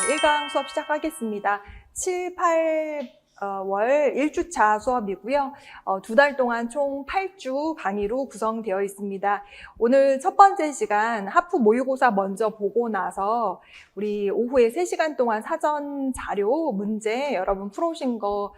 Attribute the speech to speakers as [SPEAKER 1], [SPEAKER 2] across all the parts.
[SPEAKER 1] 1강 수업 시작하겠습니다. 7, 8월 1주차 수업이고요. 2달 동안 총 8주 강의로 구성되어 있습니다. 오늘 첫 번째 시간 하프 모의고사 먼저 보고 나서 우리 오후에 3시간 동안 사전 자료 문제 여러분 풀어오신 거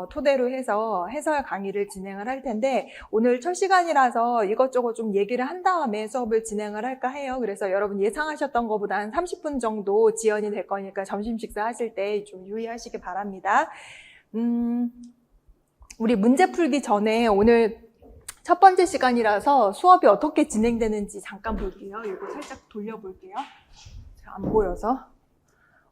[SPEAKER 1] 토대로 해서 해설 강의를 진행을 할 텐데, 오늘 첫 시간이라서 이것저것 좀 얘기를 한 다음에 수업을 진행을 할까 해요. 그래서 여러분 예상하셨던 것보다 한 30분 정도 지연이 될 거니까 점심 식사 하실 때 좀 유의하시기 바랍니다. 우리 문제 풀기 전에 오늘 첫 번째 시간이라서 수업이 어떻게 진행되는지 잠깐 볼게요. 이거 살짝 돌려볼게요. 안 보여서.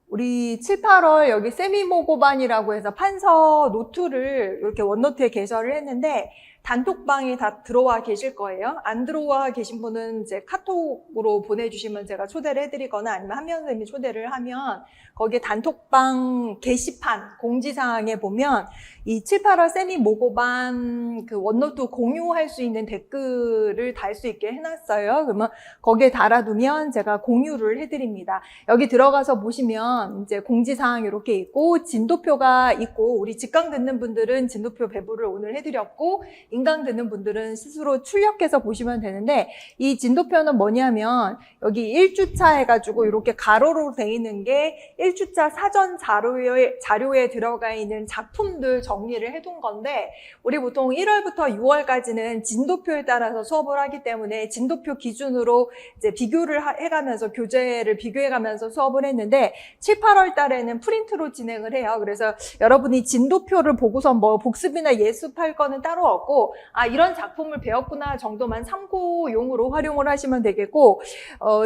[SPEAKER 1] 우리 7, 8월 여기 세미모고반이라고 해서 판서 노트를 이렇게 원노트에 개설을 했는데, 단톡방에 다 들어와 계실 거예요. 안 들어와 계신 분은 이제 카톡으로 보내주시면 제가 초대를 해드리거나 아니면 한면 선생님이 초대를 하면 거기에 단톡방 게시판 공지사항에 보면 이 7, 8월 세미 모고반 그 원노트 공유할 수 있는 댓글을 달 수 있게 해놨어요. 그러면 거기에 달아두면 제가 공유를 해드립니다. 여기 들어가서 보시면 이제 공지사항 이렇게 있고 진도표가 있고, 우리 직강 듣는 분들은 진도표 배부를 오늘 해드렸고, 인강 듣는 분들은 스스로 출력해서 보시면 되는데, 이 진도표는 뭐냐면 여기 1주차 해가지고 이렇게 가로로 돼 있는 게 1주차 사전 자료에 들어가 있는 작품들 정리를 해둔 건데, 우리 보통 1월부터 6월까지는 진도표에 따라서 수업을 하기 때문에 진도표 기준으로 이제 비교를 해가면서 교재를 비교해가면서 수업을 했는데, 7, 8월 달에는 프린트로 진행을 해요. 그래서 여러분이 진도표를 보고서 뭐 복습이나 예습할 거는 따로 없고, 이런 작품을 배웠구나 정도만 참고용으로 활용을 하시면 되겠고,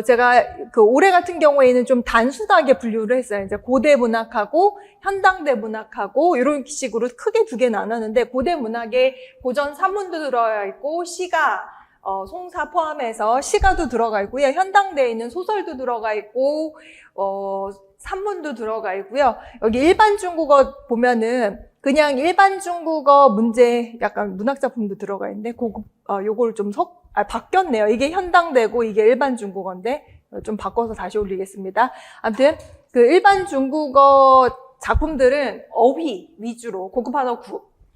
[SPEAKER 1] 제가 그 올해 같은 경우에는 좀 단순하게 분류를 했어요. 이제 고대 문학하고 현당대 문학하고 이런 식으로 크게 두 개 나눴는데, 고대 문학에 고전 산문도 들어가 있고 시가 송사 포함해서 시가도 들어가 있고요. 현당대에는 소설도 들어가 있고 산문도 들어가 있고요. 여기 일반 중국어 보면은 그냥 일반 중국어 문제 약간 문학 작품도 들어가 있는데, 요걸 좀 바뀌었네요. 이게 현당대고 이게 일반 중국어인데 좀 바꿔서 다시 올리겠습니다. 아무튼 그 일반 중국어 작품들은 어휘 위주로 고급 한어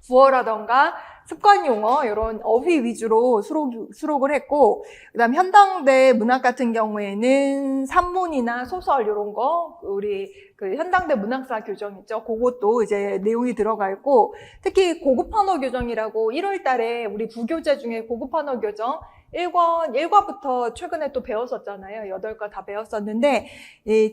[SPEAKER 1] 구어라던가 습관용어 이런 어휘 위주로 수록을 했고, 그다음 현당대 문학 같은 경우에는 산문이나 소설 이런 거, 우리 그 현당대 문학사 교정 있죠. 그것도 이제 내용이 들어가 있고, 특히 고급 한어 교정이라고 1월 달에 우리 부교재 중에 고급 한어 교정 1과부터 최근에 또 배웠었잖아요. 8과 다 배웠었는데,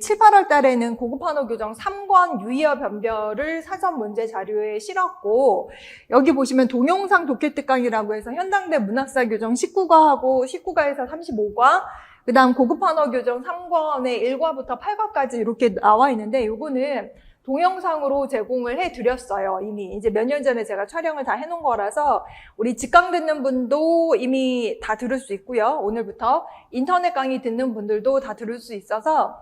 [SPEAKER 1] 7, 8월 달에는 고급 한어 교정 3권 유의어 변별을 사전 문제 자료에 실었고, 여기 보시면 동영상 독해 특강이라고 해서 현당대 문학사 교정 19과하고 19과에서 35과, 그 다음 고급 한어 교정 3권에 1과부터 8과까지 이렇게 나와 있는데, 요거는 동영상으로 제공을 해드렸어요. 이미 이제 몇 년 전에 제가 촬영을 다 해놓은 거라서 우리 직강 듣는 분도 이미 다 들을 수 있고요. 오늘부터 인터넷 강의 듣는 분들도 다 들을 수 있어서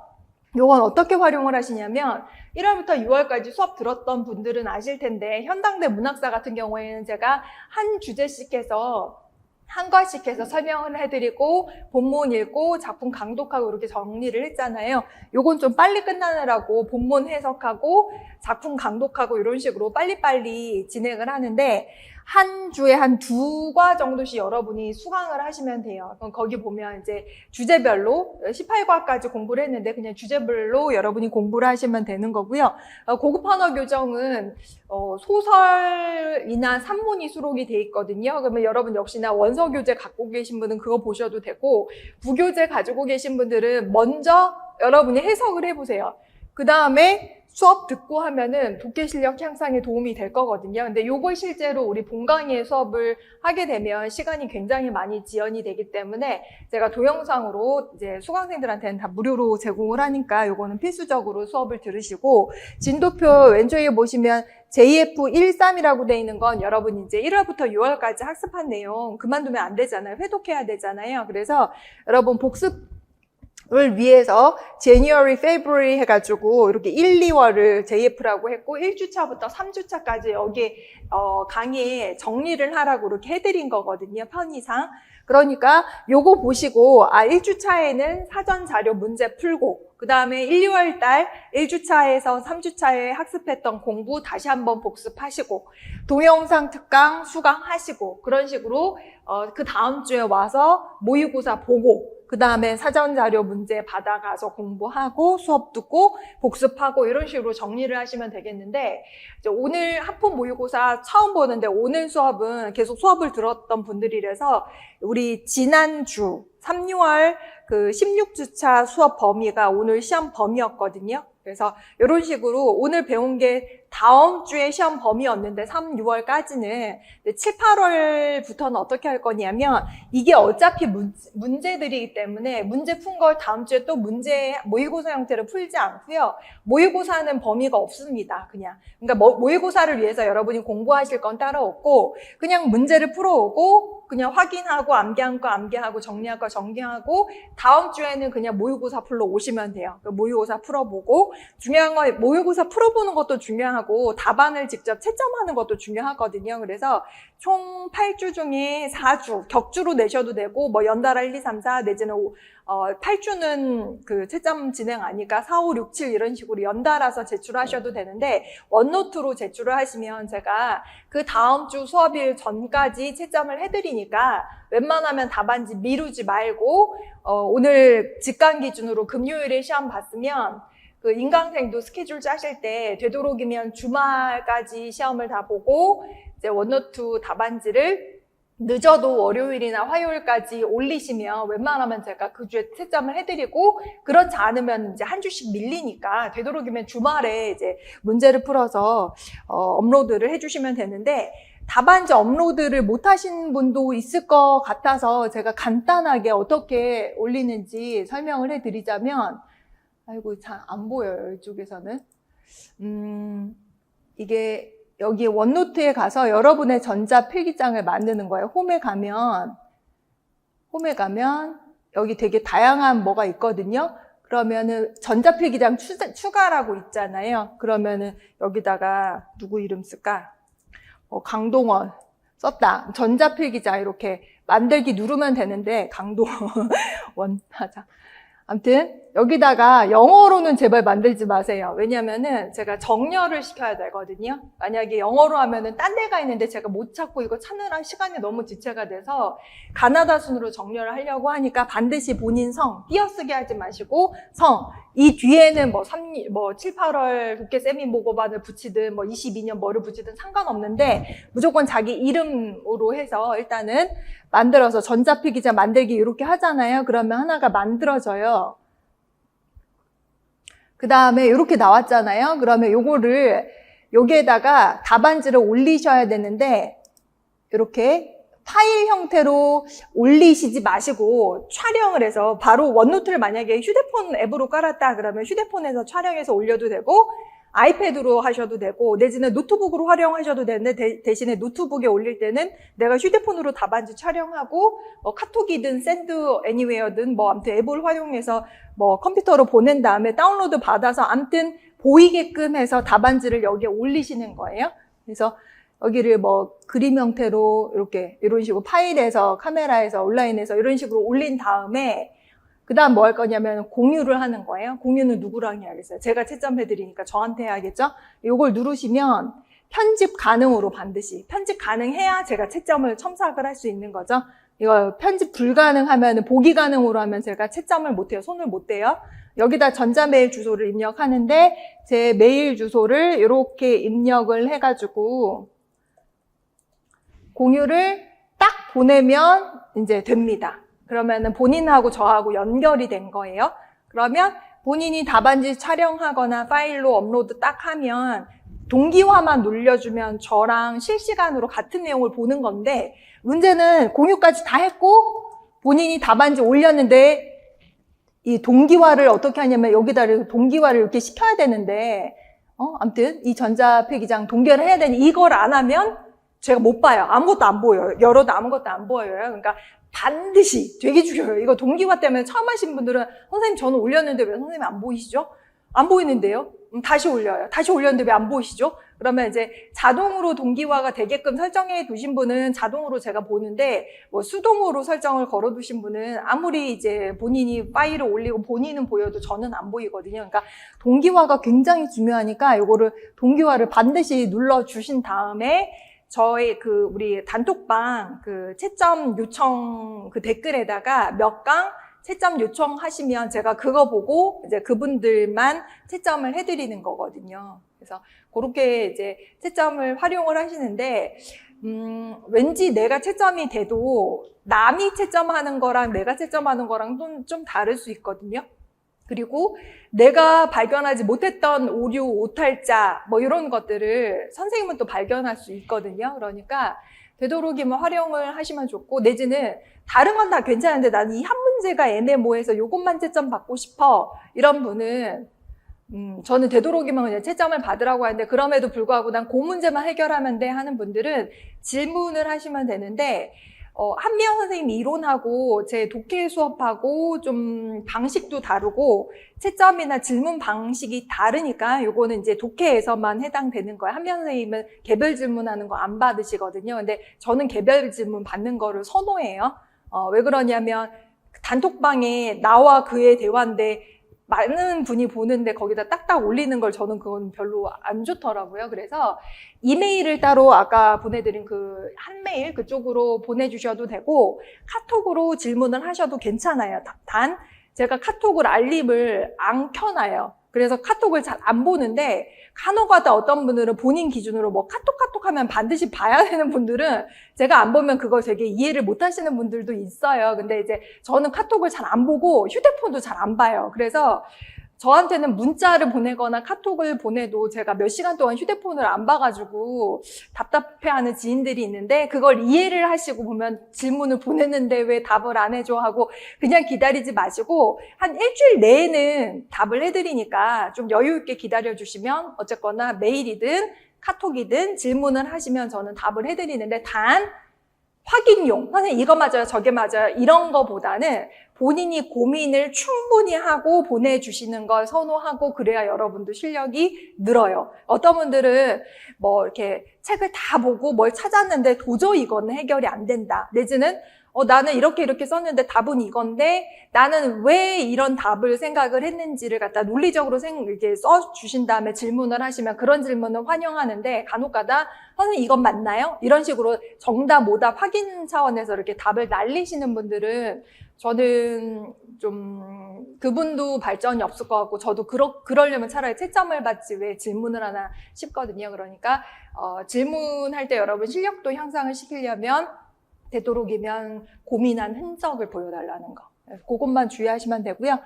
[SPEAKER 1] 요건 어떻게 활용을 하시냐면, 1월부터 6월까지 수업 들었던 분들은 아실 텐데, 현당대 문학사 같은 경우에는 제가 한 주제씩 해서 한 과씩 해서 설명을 해드리고 본문 읽고 작품 강독하고 이렇게 정리를 했잖아요. 요건 좀 빨리 끝나느라고 본문 해석하고 작품 강독하고 이런 식으로 빨리빨리 진행을 하는데, 한 주에 한 2과 정도씩 여러분이 수강을 하시면 돼요. 그럼 거기 보면 이제 주제별로 18과까지 공부를 했는데 그냥 주제별로 여러분이 공부를 하시면 되는 거고요. 고급 한어 교정은 소설이나 산문이 수록이 돼 있거든요. 그러면 여러분 역시나 원서 교재 갖고 계신 분은 그거 보셔도 되고, 부교재 가지고 계신 분들은 먼저 여러분이 해석을 해보세요. 그 다음에 수업 듣고 하면은 독해 실력 향상에 도움이 될 거거든요. 근데 요걸 실제로 우리 본강의 수업을 하게 되면 시간이 굉장히 많이 지연이 되기 때문에 제가 동영상으로 이제 수강생들한테는 다 무료로 제공을 하니까 요거는 필수적으로 수업을 들으시고, 진도표 왼쪽에 보시면 JF13이라고 돼 있는 건 여러분 이제 1월부터 6월까지 학습한 내용 그만두면 안 되잖아요. 회독해야 되잖아요. 그래서 여러분 복습을 위해서 January, February 해가지고 이렇게 1, 2월을 JF라고 했고, 1주차부터 3주차까지 여기 강의에 정리를 하라고 이렇게 해드린 거거든요. 편의상. 그러니까 요거 보시고 1주차에는 사전 자료 문제 풀고 그 다음에 1, 2월 달 1주차에서 3주차에 학습했던 공부 다시 한번 복습하시고 동영상 특강 수강하시고 그런 식으로 그 다음 주에 와서 모의고사 보고 그 다음에 사전 자료 문제 받아가서 공부하고 수업 듣고 복습하고 이런 식으로 정리를 하시면 되겠는데 오늘 학폭 모의고사 처음 보는데 오늘 수업은 계속 수업을 들었던 분들이라서 우리 지난주 3, 6월 그 16주차 수업 범위가 오늘 시험 범위였거든요. 그래서 이런 식으로 오늘 배운 게 다음 주에 시험 범위였는데 3, 6월까지는 7, 8월부터는 어떻게 할 거냐면 이게 어차피 문제들이기 때문에 문제 푼 걸 다음 주에 또 문제 모의고사 형태로 풀지 않고요. 모의고사는 범위가 없습니다. 그러니까 모의고사를 위해서 여러분이 공부하실 건 따로 없고 그냥 문제를 풀어오고 그냥 확인하고 암기한 거 암기하고 정리할 거 정리하고 다음 주에는 그냥 모의고사 풀러 오시면 돼요. 모의고사 풀어보고 중요한 건 모의고사 풀어보는 것도 중요하고 답안을 직접 채점하는 것도 중요하거든요. 그래서 총 8주 중에 4주 격주로 내셔도 되고 뭐 연달아 1, 2, 3, 4 내지는 8주는 그 채점 진행하니까 4, 5, 6, 7 이런 식으로 연달아서 제출하셔도 되는데 원노트로 제출을 하시면 제가 그 다음 주 수업일 전까지 채점을 해드리니까 웬만하면 답안지 미루지 말고 오늘 직강 기준으로 금요일에 시험 봤으면 그 인강생도 스케줄 짜실 때 되도록이면 주말까지 시험을 다 보고 이제 원노트 답안지를 늦어도 월요일이나 화요일까지 올리시면 웬만하면 제가 그 주에 채점을 해드리고 그렇지 않으면 이제 한 주씩 밀리니까 되도록이면 주말에 이제 문제를 풀어서 업로드를 해주시면 되는데 답안지 업로드를 못 하신 분도 있을 것 같아서 제가 간단하게 어떻게 올리는지 설명을 해드리자면 아이고 잘 안 보여요 이쪽에서는 이게 여기 원노트에 가서 여러분의 전자필기장을 만드는 거예요. 홈에 가면 여기 되게 다양한 뭐가 있거든요. 그러면은 전자필기장 추가라고 있잖아요. 그러면은 여기다가 누구 이름 쓸까? 강동원 썼다. 전자필기장 이렇게 만들기 누르면 되는데 강동원 원하자. 아무튼 여기다가 영어로는 제발 만들지 마세요. 왜냐면은 제가 정렬을 시켜야 되거든요. 만약에 영어로 하면은 딴 데가 있는데 제가 못 찾고 이거 찾느라 시간이 너무 지체가 돼서 가나다 순으로 정렬을 하려고 하니까 반드시 본인 성 띄어쓰기 하지 마시고 성 이 뒤에는 뭐 7, 8월 국회 세미 모고반을 붙이든 뭐 22년 뭐를 붙이든 상관없는데 무조건 자기 이름으로 해서 일단은 만들어서 전자필기장 만들기 이렇게 하잖아요. 그러면 하나가 만들어져요. 그 다음에 이렇게 나왔잖아요. 그러면 요거를 여기에다가 답안지를 올리셔야 되는데 이렇게 파일 형태로 올리시지 마시고 촬영을 해서 바로 원노트를 만약에 휴대폰 앱으로 깔았다 그러면 휴대폰에서 촬영해서 올려도 되고 아이패드로 하셔도 되고 내지는 노트북으로 활용하셔도 되는데 대신에 노트북에 올릴 때는 내가 휴대폰으로 답안지 촬영하고 카톡이든 샌드 애니웨어든 뭐 아무튼 앱을 활용해서 뭐 컴퓨터로 보낸 다음에 다운로드 받아서 아무튼 보이게끔 해서 답안지를 여기에 올리시는 거예요. 그래서 여기를 뭐 그림 형태로 이렇게 이런 식으로 파일에서 카메라에서 온라인에서 이런 식으로 올린 다음에 그 다음 뭐 할 거냐면 공유를 하는 거예요. 공유는 누구랑 해야겠어요? 제가 채점해드리니까 저한테 해야겠죠? 이걸 누르시면 편집 가능으로 반드시 편집 가능해야 제가 채점을 첨삭을 할 수 있는 거죠. 이거 편집 불가능하면 보기 가능으로 하면 제가 채점을 못해요. 손을 못 대요. 여기다 전자메일 주소를 입력하는데 제 메일 주소를 이렇게 입력을 해가지고 공유를 딱 보내면 이제 됩니다. 그러면은 본인하고 저하고 연결이 된 거예요. 그러면 본인이 답안지 촬영하거나 파일로 업로드 딱 하면 동기화만 눌려주면 저랑 실시간으로 같은 내용을 보는 건데 문제는 공유까지 다 했고 본인이 답안지 올렸는데 이 동기화를 어떻게 하냐면 여기다 동기화를 이렇게 시켜야 되는데 아무튼 이 전자필기장 동기화를 해야 되니 이걸 안 하면 제가 못 봐요. 아무것도 안 보여요. 열어도 아무것도 안 보여요. 그러니까 반드시 되게 중요해요. 이거 동기화 때문에 처음 하신 분들은 선생님 저는 올렸는데 왜 선생님이 안 보이시죠? 안 보이는데요? 다시 올려요. 다시 올렸는데 왜 안 보이시죠? 그러면 이제 자동으로 동기화가 되게끔 설정해 두신 분은 자동으로 제가 보는데, 뭐 수동으로 설정을 걸어 두신 분은 아무리 이제 본인이 파일을 올리고 본인은 보여도 저는 안 보이거든요. 그러니까 동기화가 굉장히 중요하니까 요거를 동기화를 반드시 눌러 주신 다음에 저희 우리 단톡방 채점 요청 댓글에다가 몇 강 채점 요청하시면 제가 그거 보고 이제 그분들만 채점을 해드리는 거거든요. 그래서 그렇게 이제 채점을 활용을 하시는데, 왠지 내가 채점이 돼도 남이 채점하는 거랑 내가 채점하는 거랑 좀 다를 수 있거든요. 그리고 내가 발견하지 못했던 오류, 오탈자 뭐 이런 것들을 선생님은 또 발견할 수 있거든요. 그러니까 되도록이면 활용을 하시면 좋고, 내지는 다른 건 다 괜찮은데 나는 이 한 문제가 애매모호해서 요것만 채점 받고 싶어, 이런 분은 저는 되도록이면 그냥 채점을 받으라고 하는데, 그럼에도 불구하고 난 그 문제만 해결하면 돼 하는 분들은 질문을 하시면 되는데, 한미연 선생님 이론하고 제 독해 수업하고 좀 방식도 다르고 채점이나 질문 방식이 다르니까 요거는 이제 독해에서만 해당되는 거예요. 한미연 선생님은 개별 질문하는 거 안 받으시거든요. 근데 저는 개별 질문 받는 거를 선호해요. 왜 그러냐면 단톡방에 나와 그의 대화인데 많은 분이 보는데 거기다 딱딱 올리는 걸 저는 그건 별로 안 좋더라고요. 그래서 이메일을 따로 아까 보내드린 한 메일 그쪽으로 보내주셔도 되고, 카톡으로 질문을 하셔도 괜찮아요. 단 제가 카톡을 알림을 안 켜놔요. 그래서 카톡을 잘 안 보는데, 간혹가다 어떤 분들은 본인 기준으로 뭐 카톡 하면 반드시 봐야 되는 분들은 제가 안 보면 그걸 되게 이해를 못 하시는 분들도 있어요. 근데 이제 저는 카톡을 잘 안 보고 휴대폰도 잘 안 봐요. 그래서 저한테는 문자를 보내거나 카톡을 보내도 제가 몇 시간 동안 휴대폰을 안 봐가지고 답답해하는 지인들이 있는데, 그걸 이해를 하시고 보면 질문을 보냈는데 왜 답을 안 해줘 하고 그냥 기다리지 마시고 한 일주일 내에는 답을 해드리니까 좀 여유 있게 기다려주시면 어쨌거나 메일이든 카톡이든 질문을 하시면 저는 답을 해드리는데, 단 확인용, 선생님 이거 맞아요 저게 맞아요 이런 거보다는 본인이 고민을 충분히 하고 보내주시는 걸 선호하고, 그래야 여러분도 실력이 늘어요. 어떤 분들은 뭐 이렇게 책을 다 보고 뭘 찾았는데 도저히 이거는 해결이 안 된다, 내지는 나는 이렇게 썼는데 답은 이건데 나는 왜 이런 답을 생각을 했는지를 갖다 논리적으로 이렇게 써주신 다음에 질문을 하시면 그런 질문은 환영하는데, 간혹가다 선생님 이건 맞나요? 이런 식으로 정답 오답 확인 차원에서 이렇게 답을 날리시는 분들은 저는 좀 그분도 발전이 없을 것 같고, 저도 그러려면 차라리 채점을 받지 왜 질문을 하나 싶거든요. 그러니까 질문할 때 여러분 실력도 향상을 시키려면 되도록이면 고민한 흔적을 보여달라는 거, 그것만 주의하시면 되고요.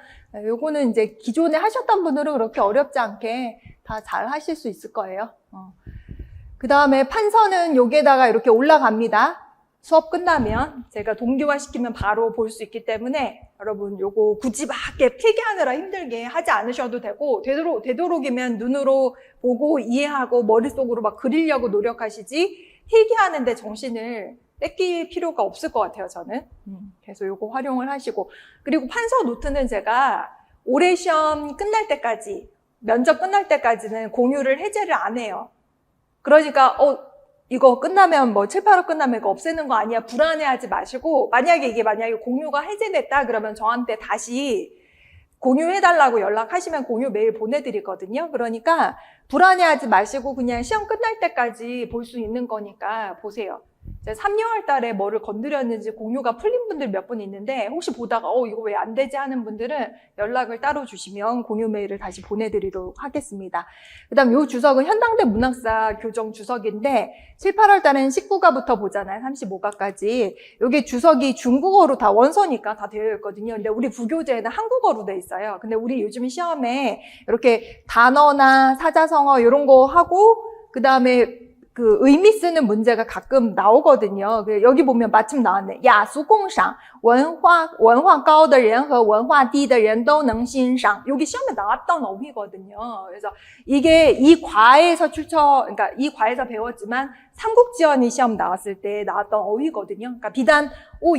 [SPEAKER 1] 요거는 이제 기존에 하셨던 분들은 그렇게 어렵지 않게 다 잘 하실 수 있을 거예요. 그 다음에 판서는 여기에다가 이렇게 올라갑니다. 수업 끝나면 제가 동기화 시키면 바로 볼 수 있기 때문에 여러분 요거 굳이 막 필기하느라 힘들게 하지 않으셔도 되고, 되도록이면 눈으로 보고 이해하고 머릿속으로 막 그리려고 노력하시지 필기하는데 정신을 뺏길 필요가 없을 것 같아요, 저는. 그래서 요거 활용을 하시고, 그리고 판서 노트는 제가 올해 시험 끝날 때까지, 면접 끝날 때까지는 공유를 해제를 안 해요. 그러니까 이거 끝나면 뭐 7, 8월 끝나면 이거 없애는 거 아니야 불안해하지 마시고, 만약에 공유가 해제됐다 그러면 저한테 다시 공유해달라고 연락하시면 공유 메일 보내드리거든요. 그러니까 불안해하지 마시고 그냥 시험 끝날 때까지 볼 수 있는 거니까 보세요. 3, 4월 달에 뭐를 건드렸는지 공유가 풀린 분들 몇 분 있는데, 혹시 보다가 이거 왜 안 되지 하는 분들은 연락을 따로 주시면 공유 메일을 다시 보내드리도록 하겠습니다. 그 다음 요 주석은 현당대 문학사 교정 주석인데 7, 8월 달에는 19가부터 보잖아요. 35가까지. 요게 주석이 중국어로 다 원서니까 다 되어 있거든요. 근데 우리 부교재에는 한국어로 돼 있어요. 근데 우리 요즘 시험에 이렇게 단어나 사자성어 이런 거 하고 그 다음에 의미 쓰는 문제가 가끔 나오거든요. 여기 보면 마침 나왔네. 야수공상 文化高的人和文化低的人都能欣赏. 여기 시험에 나왔던 어휘거든요. 그래서 이게 이 과에서 그러니까 이 과에서 배웠지만 삼국지원이 시험 나왔을 때 나왔던 어휘거든요. 그러니까 비단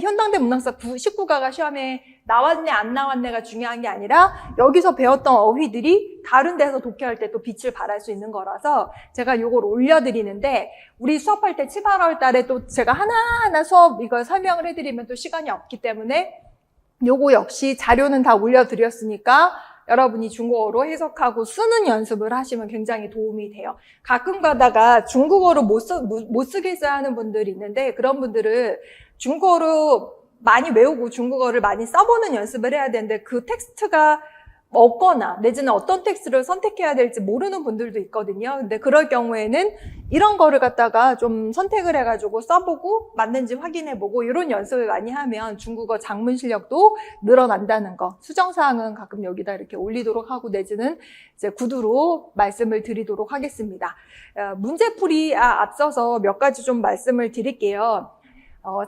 [SPEAKER 1] 현당대 문학사 19가가 시험에 나왔네 안 나왔네가 중요한 게 아니라 여기서 배웠던 어휘들이 다른 데서 독해할 때 또 빛을 발할 수 있는 거라서 제가 이걸 올려드리는데, 우리 수업할 때 7, 8월 달에 또 제가 하나하나 수업 이걸 설명을 해드리면 또 시간이 없기 때문에 요거 역시 자료는 다 올려드렸으니까 여러분이 중국어로 해석하고 쓰는 연습을 하시면 굉장히 도움이 돼요. 가끔 가다가 중국어로 못 쓰겠어 하는 분들이 있는데, 그런 분들은 중국어로 많이 외우고 중국어를 많이 써보는 연습을 해야 되는데, 그 텍스트가 없거나 내지는 어떤 텍스트를 선택해야 될지 모르는 분들도 있거든요. 근데 그럴 경우에는 이런 거를 갖다가 좀 선택을 해가지고 써보고 맞는지 확인해보고 이런 연습을 많이 하면 중국어 장문 실력도 늘어난다는 거. 수정사항은 가끔 여기다 이렇게 올리도록 하고 내지는 이제 구두로 말씀을 드리도록 하겠습니다. 문제풀이 앞서서 몇 가지 좀 말씀을 드릴게요.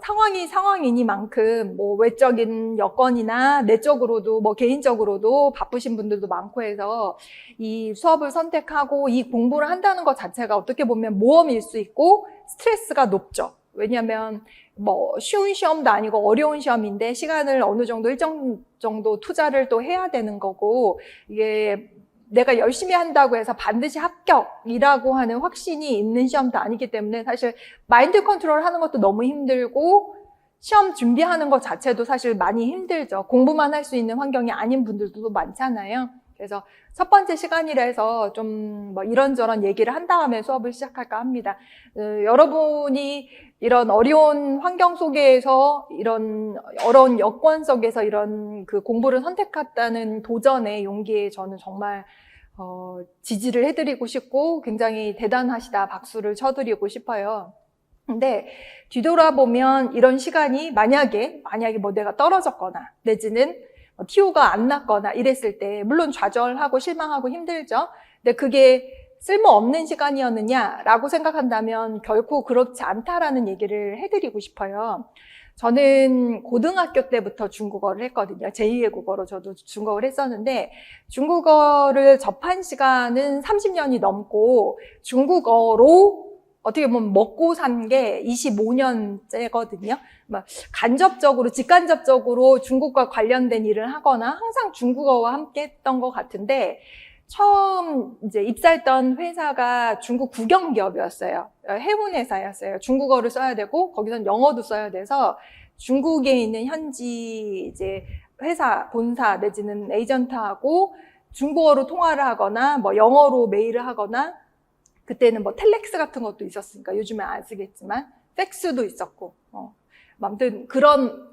[SPEAKER 1] 상황이 상황이니만큼 뭐 외적인 여건이나 내적으로도 뭐 개인적으로도 바쁘신 분들도 많고 해서 이 수업을 선택하고 이 공부를 한다는 것 자체가 어떻게 보면 모험일 수 있고 스트레스가 높죠. 왜냐하면 뭐 쉬운 시험도 아니고 어려운 시험인데 시간을 어느 정도 일정 정도 투자를 또 해야 되는 거고, 이게 내가 열심히 한다고 해서 반드시 합격이라고 하는 확신이 있는 시험도 아니기 때문에 사실 마인드 컨트롤 하는 것도 너무 힘들고 시험 준비하는 것 자체도 사실 많이 힘들죠. 공부만 할 수 있는 환경이 아닌 분들도 많잖아요. 그래서 첫 번째 시간이라 해서 좀 뭐 이런저런 얘기를 한 다음에 수업을 시작할까 합니다. 여러분이 이런 어려운 환경 속에서 이런 어려운 여건 속에서 이런 그 공부를 선택했다는 도전의 용기에 저는 정말 지지를 해드리고 싶고 굉장히 대단하시다 박수를 쳐드리고 싶어요. 근데 뒤돌아보면 이런 시간이 만약에 뭐 내가 떨어졌거나 내지는 티오가 안 났거나 이랬을 때 물론 좌절하고 실망하고 힘들죠. 근데 그게 쓸모없는 시간이었느냐라고 생각한다면 결코 그렇지 않다라는 얘기를 해드리고 싶어요. 저는 고등학교 때부터 중국어를 했거든요. 제2의 국어로 저도 중국어를 했었는데 중국어를 접한 시간은 30년이 넘고 중국어로 어떻게 보면 먹고 산 게 25년째거든요. 간접적으로, 직간접적으로 중국과 관련된 일을 하거나 항상 중국어와 함께 했던 것 같은데, 처음 이제 입사했던 회사가 중국 국영기업이었어요. 해운 회사였어요. 중국어를 써야 되고 거기선 영어도 써야 돼서 중국에 있는 현지 이제 회사 본사 내지는 에이전트하고 중국어로 통화를 하거나 뭐 영어로 메일을 하거나, 그때는 뭐 텔렉스 같은 것도 있었으니까 요즘엔 안 쓰겠지만 팩스도 있었고 아무튼 그런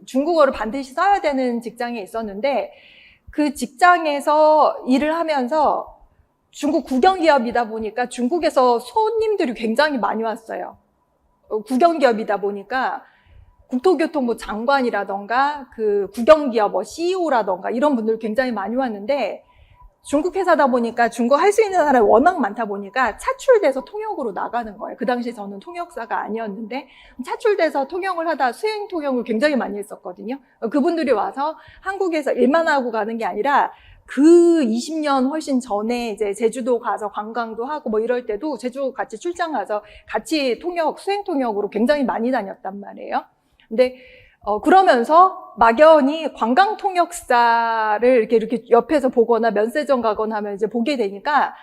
[SPEAKER 1] 중국어를 반드시 써야 되는 직장에 있었는데, 그 직장에서 일을 하면서 중국 국영기업이다 보니까 중국에서 손님들이 굉장히 많이 왔어요. 국영기업이다 보니까 국토교통부 장관이라던가 그 국영기업 CEO라던가 이런 분들 굉장히 많이 왔는데, 중국 회사다 보니까 중국 할 수 있는 사람이 워낙 많다 보니까 차출돼서 통역으로 나가는 거예요. 그 당시 저는 통역사가 아니었는데 차출돼서 통역을 하다 수행 통역을 굉장히 많이 했었거든요. 그분들이 와서 한국에서 일만 하고 가는 게 아니라 그 20년 훨씬 전에 이제 제주도 가서 관광도 하고 뭐 이럴 때도 제주 같이 출장 가서 같이 수행 통역으로 굉장히 많이 다녔단 말이에요. 근데 그러면서 막연히 관광 통역사를 이렇게 옆에서 보거나 면세점 가거나 하면 이제 보게 되니까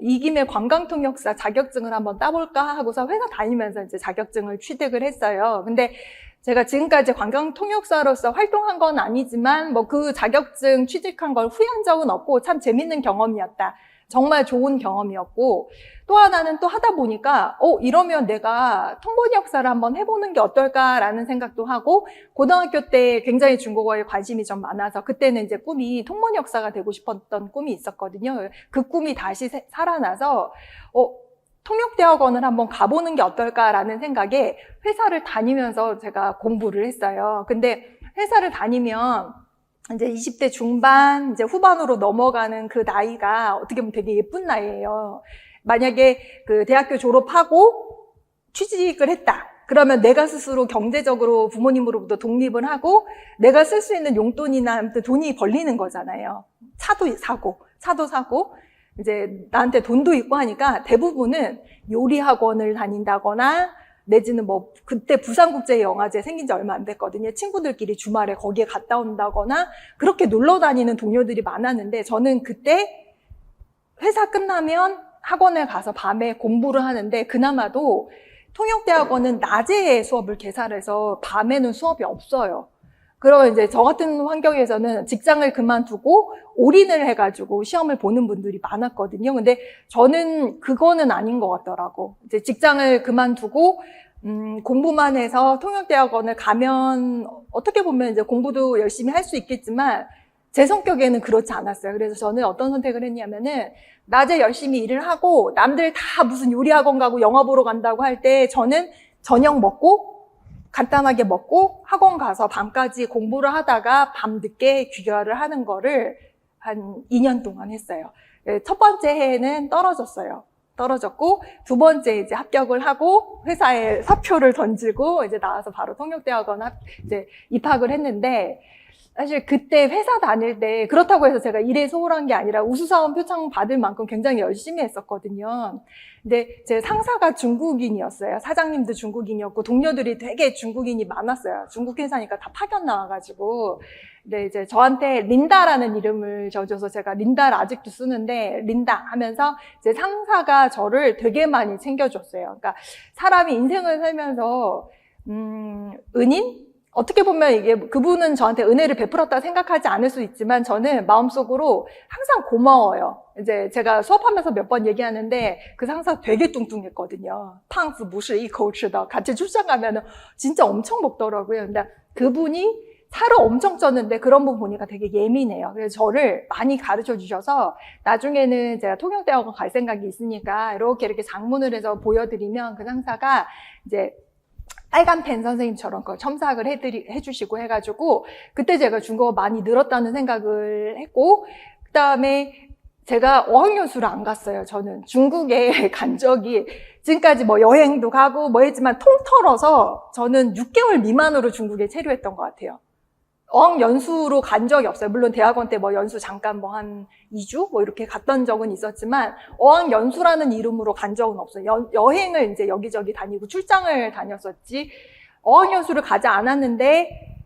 [SPEAKER 1] 이 김에 관광 통역사 자격증을 한번 따볼까 하고서 회사 다니면서 이제 자격증을 취득을 했어요. 근데 제가 지금까지 관광 통역사로서 활동한 건 아니지만 뭐 그 자격증 취직한 걸 후회한 적은 없고 참 재밌는 경험이었다. 정말 좋은 경험이었고, 또 하나는 또 하다 보니까 이러면 내가 통번역사를 한번 해보는 게 어떨까라는 생각도 하고, 고등학교 때 굉장히 중국어에 관심이 좀 많아서 그때는 이제 꿈이 통번역사가 되고 싶었던 꿈이 있었거든요. 그 꿈이 다시 살아나서 통역대학원을 한번 가보는 게 어떨까라는 생각에 회사를 다니면서 제가 공부를 했어요. 근데 회사를 다니면 이제 20대 중반, 이제 후반으로 넘어가는 그 나이가 어떻게 보면 되게 예쁜 나이예요. 만약에 그 대학교 졸업하고 취직을 했다. 그러면 내가 스스로 경제적으로 부모님으로부터 독립을 하고 내가 쓸 수 있는 용돈이나 아무튼 돈이 벌리는 거잖아요. 차도 사고 이제 나한테 돈도 있고 하니까 대부분은 요리 학원을 다닌다거나 내지는 뭐 그때 부산국제영화제 생긴 지 얼마 안 됐거든요. 친구들끼리 주말에 거기에 갔다 온다거나 그렇게 놀러 다니는 동료들이 많았는데 저는 그때 회사 끝나면 학원에 가서 밤에 공부를 하는데 그나마도 통역대학원은 낮에 수업을 개설해서 밤에는 수업이 없어요. 그러면 이제 저 같은 환경에서는 직장을 그만두고 올인을 해가지고 시험을 보는 분들이 많았거든요. 근데 저는 그거는 아닌 것 같더라고. 이제 직장을 그만두고 공부만 해서 통역대학원을 가면 어떻게 보면 이제 공부도 열심히 할 수 있겠지만 제 성격에는 그렇지 않았어요. 그래서 저는 어떤 선택을 했냐면은 낮에 열심히 일을 하고 남들 다 무슨 요리학원 가고 영화 보러 간다고 할 때 저는 저녁 먹고 간단하게 먹고 학원 가서 밤까지 공부를 하다가 밤늦게 귀가를 하는 거를 한 2년 동안 했어요. 첫 번째 해에는 떨어졌고 두 번째 이제 합격을 하고 회사에 사표를 던지고 이제 나와서 바로 통역대학원 이제 입학을 했는데 사실 그때 회사 다닐 때 그렇다고 해서 제가 일에 소홀한 게 아니라 우수사원 표창 받을 만큼 굉장히 열심히 했었거든요. 근데 제 상사가 중국인이었어요. 사장님도 중국인이었고 동료들이 되게 중국인이 많았어요. 중국 회사니까 다 파견 나와가지고. 근데 이제 저한테 린다라는 이름을 적어줘서 제가 린다를 아직도 쓰는데 린다 하면서 제 상사가 저를 되게 많이 챙겨줬어요. 그러니까 사람이 인생을 살면서 은인? 어떻게 보면 이게 그분은 저한테 은혜를 베풀었다 생각하지 않을 수 있지만 저는 마음속으로 항상 고마워요. 이제 제가 수업하면서 몇 번 얘기하는데 그 상사 되게 뚱뚱했거든요. 팡스 무시 이 코치다 같이 출장 가면은 진짜 엄청 먹더라고요. 근데 그분이 살을 엄청 쪘는데 그런 분 보니까 되게 예민해요. 그래서 저를 많이 가르쳐 주셔서 나중에는 제가 통역대학원 갈 생각이 있으니까 이렇게 장문을 해서 보여드리면 그 상사가 이제 빨간 펜 선생님처럼 그걸 첨삭을 해주시고 해가지고 그때 제가 중국어 많이 늘었다는 생각을 했고 그 다음에 제가 어학연수를 안 갔어요. 저는 중국에 간 적이 지금까지 뭐 여행도 가고 뭐 했지만 통틀어서 저는 6개월 미만으로 중국에 체류했던 것 같아요. 어학연수로 간 적이 없어요. 물론 대학원 때 뭐 연수 잠깐 뭐 한 2주 뭐 이렇게 갔던 적은 있었지만 어학연수라는 이름으로 간 적은 없어요. 여행을 이제 여기저기 다니고 출장을 다녔었지 어학연수를 가지 않았는데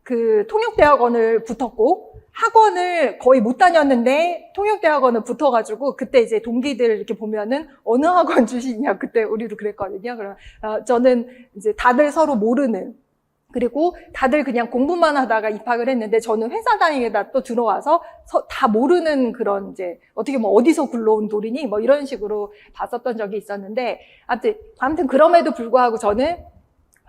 [SPEAKER 1] 그 통역대학원을 붙었고 학원을 거의 못 다녔는데 통역대학원을 붙어가지고 그때 이제 동기들 이렇게 보면은 어느 학원 출신이냐 그때 우리도 그랬거든요. 그럼 저는 이제 다들 서로 모르는 그리고 다들 그냥 공부만 하다가 입학을 했는데 저는 회사 다니다 또 들어와서 다 모르는 그런 이제 어떻게 뭐 어디서 굴러온 돌이니 뭐 이런 식으로 봤었던 적이 있었는데 아무튼 그럼에도 불구하고 저는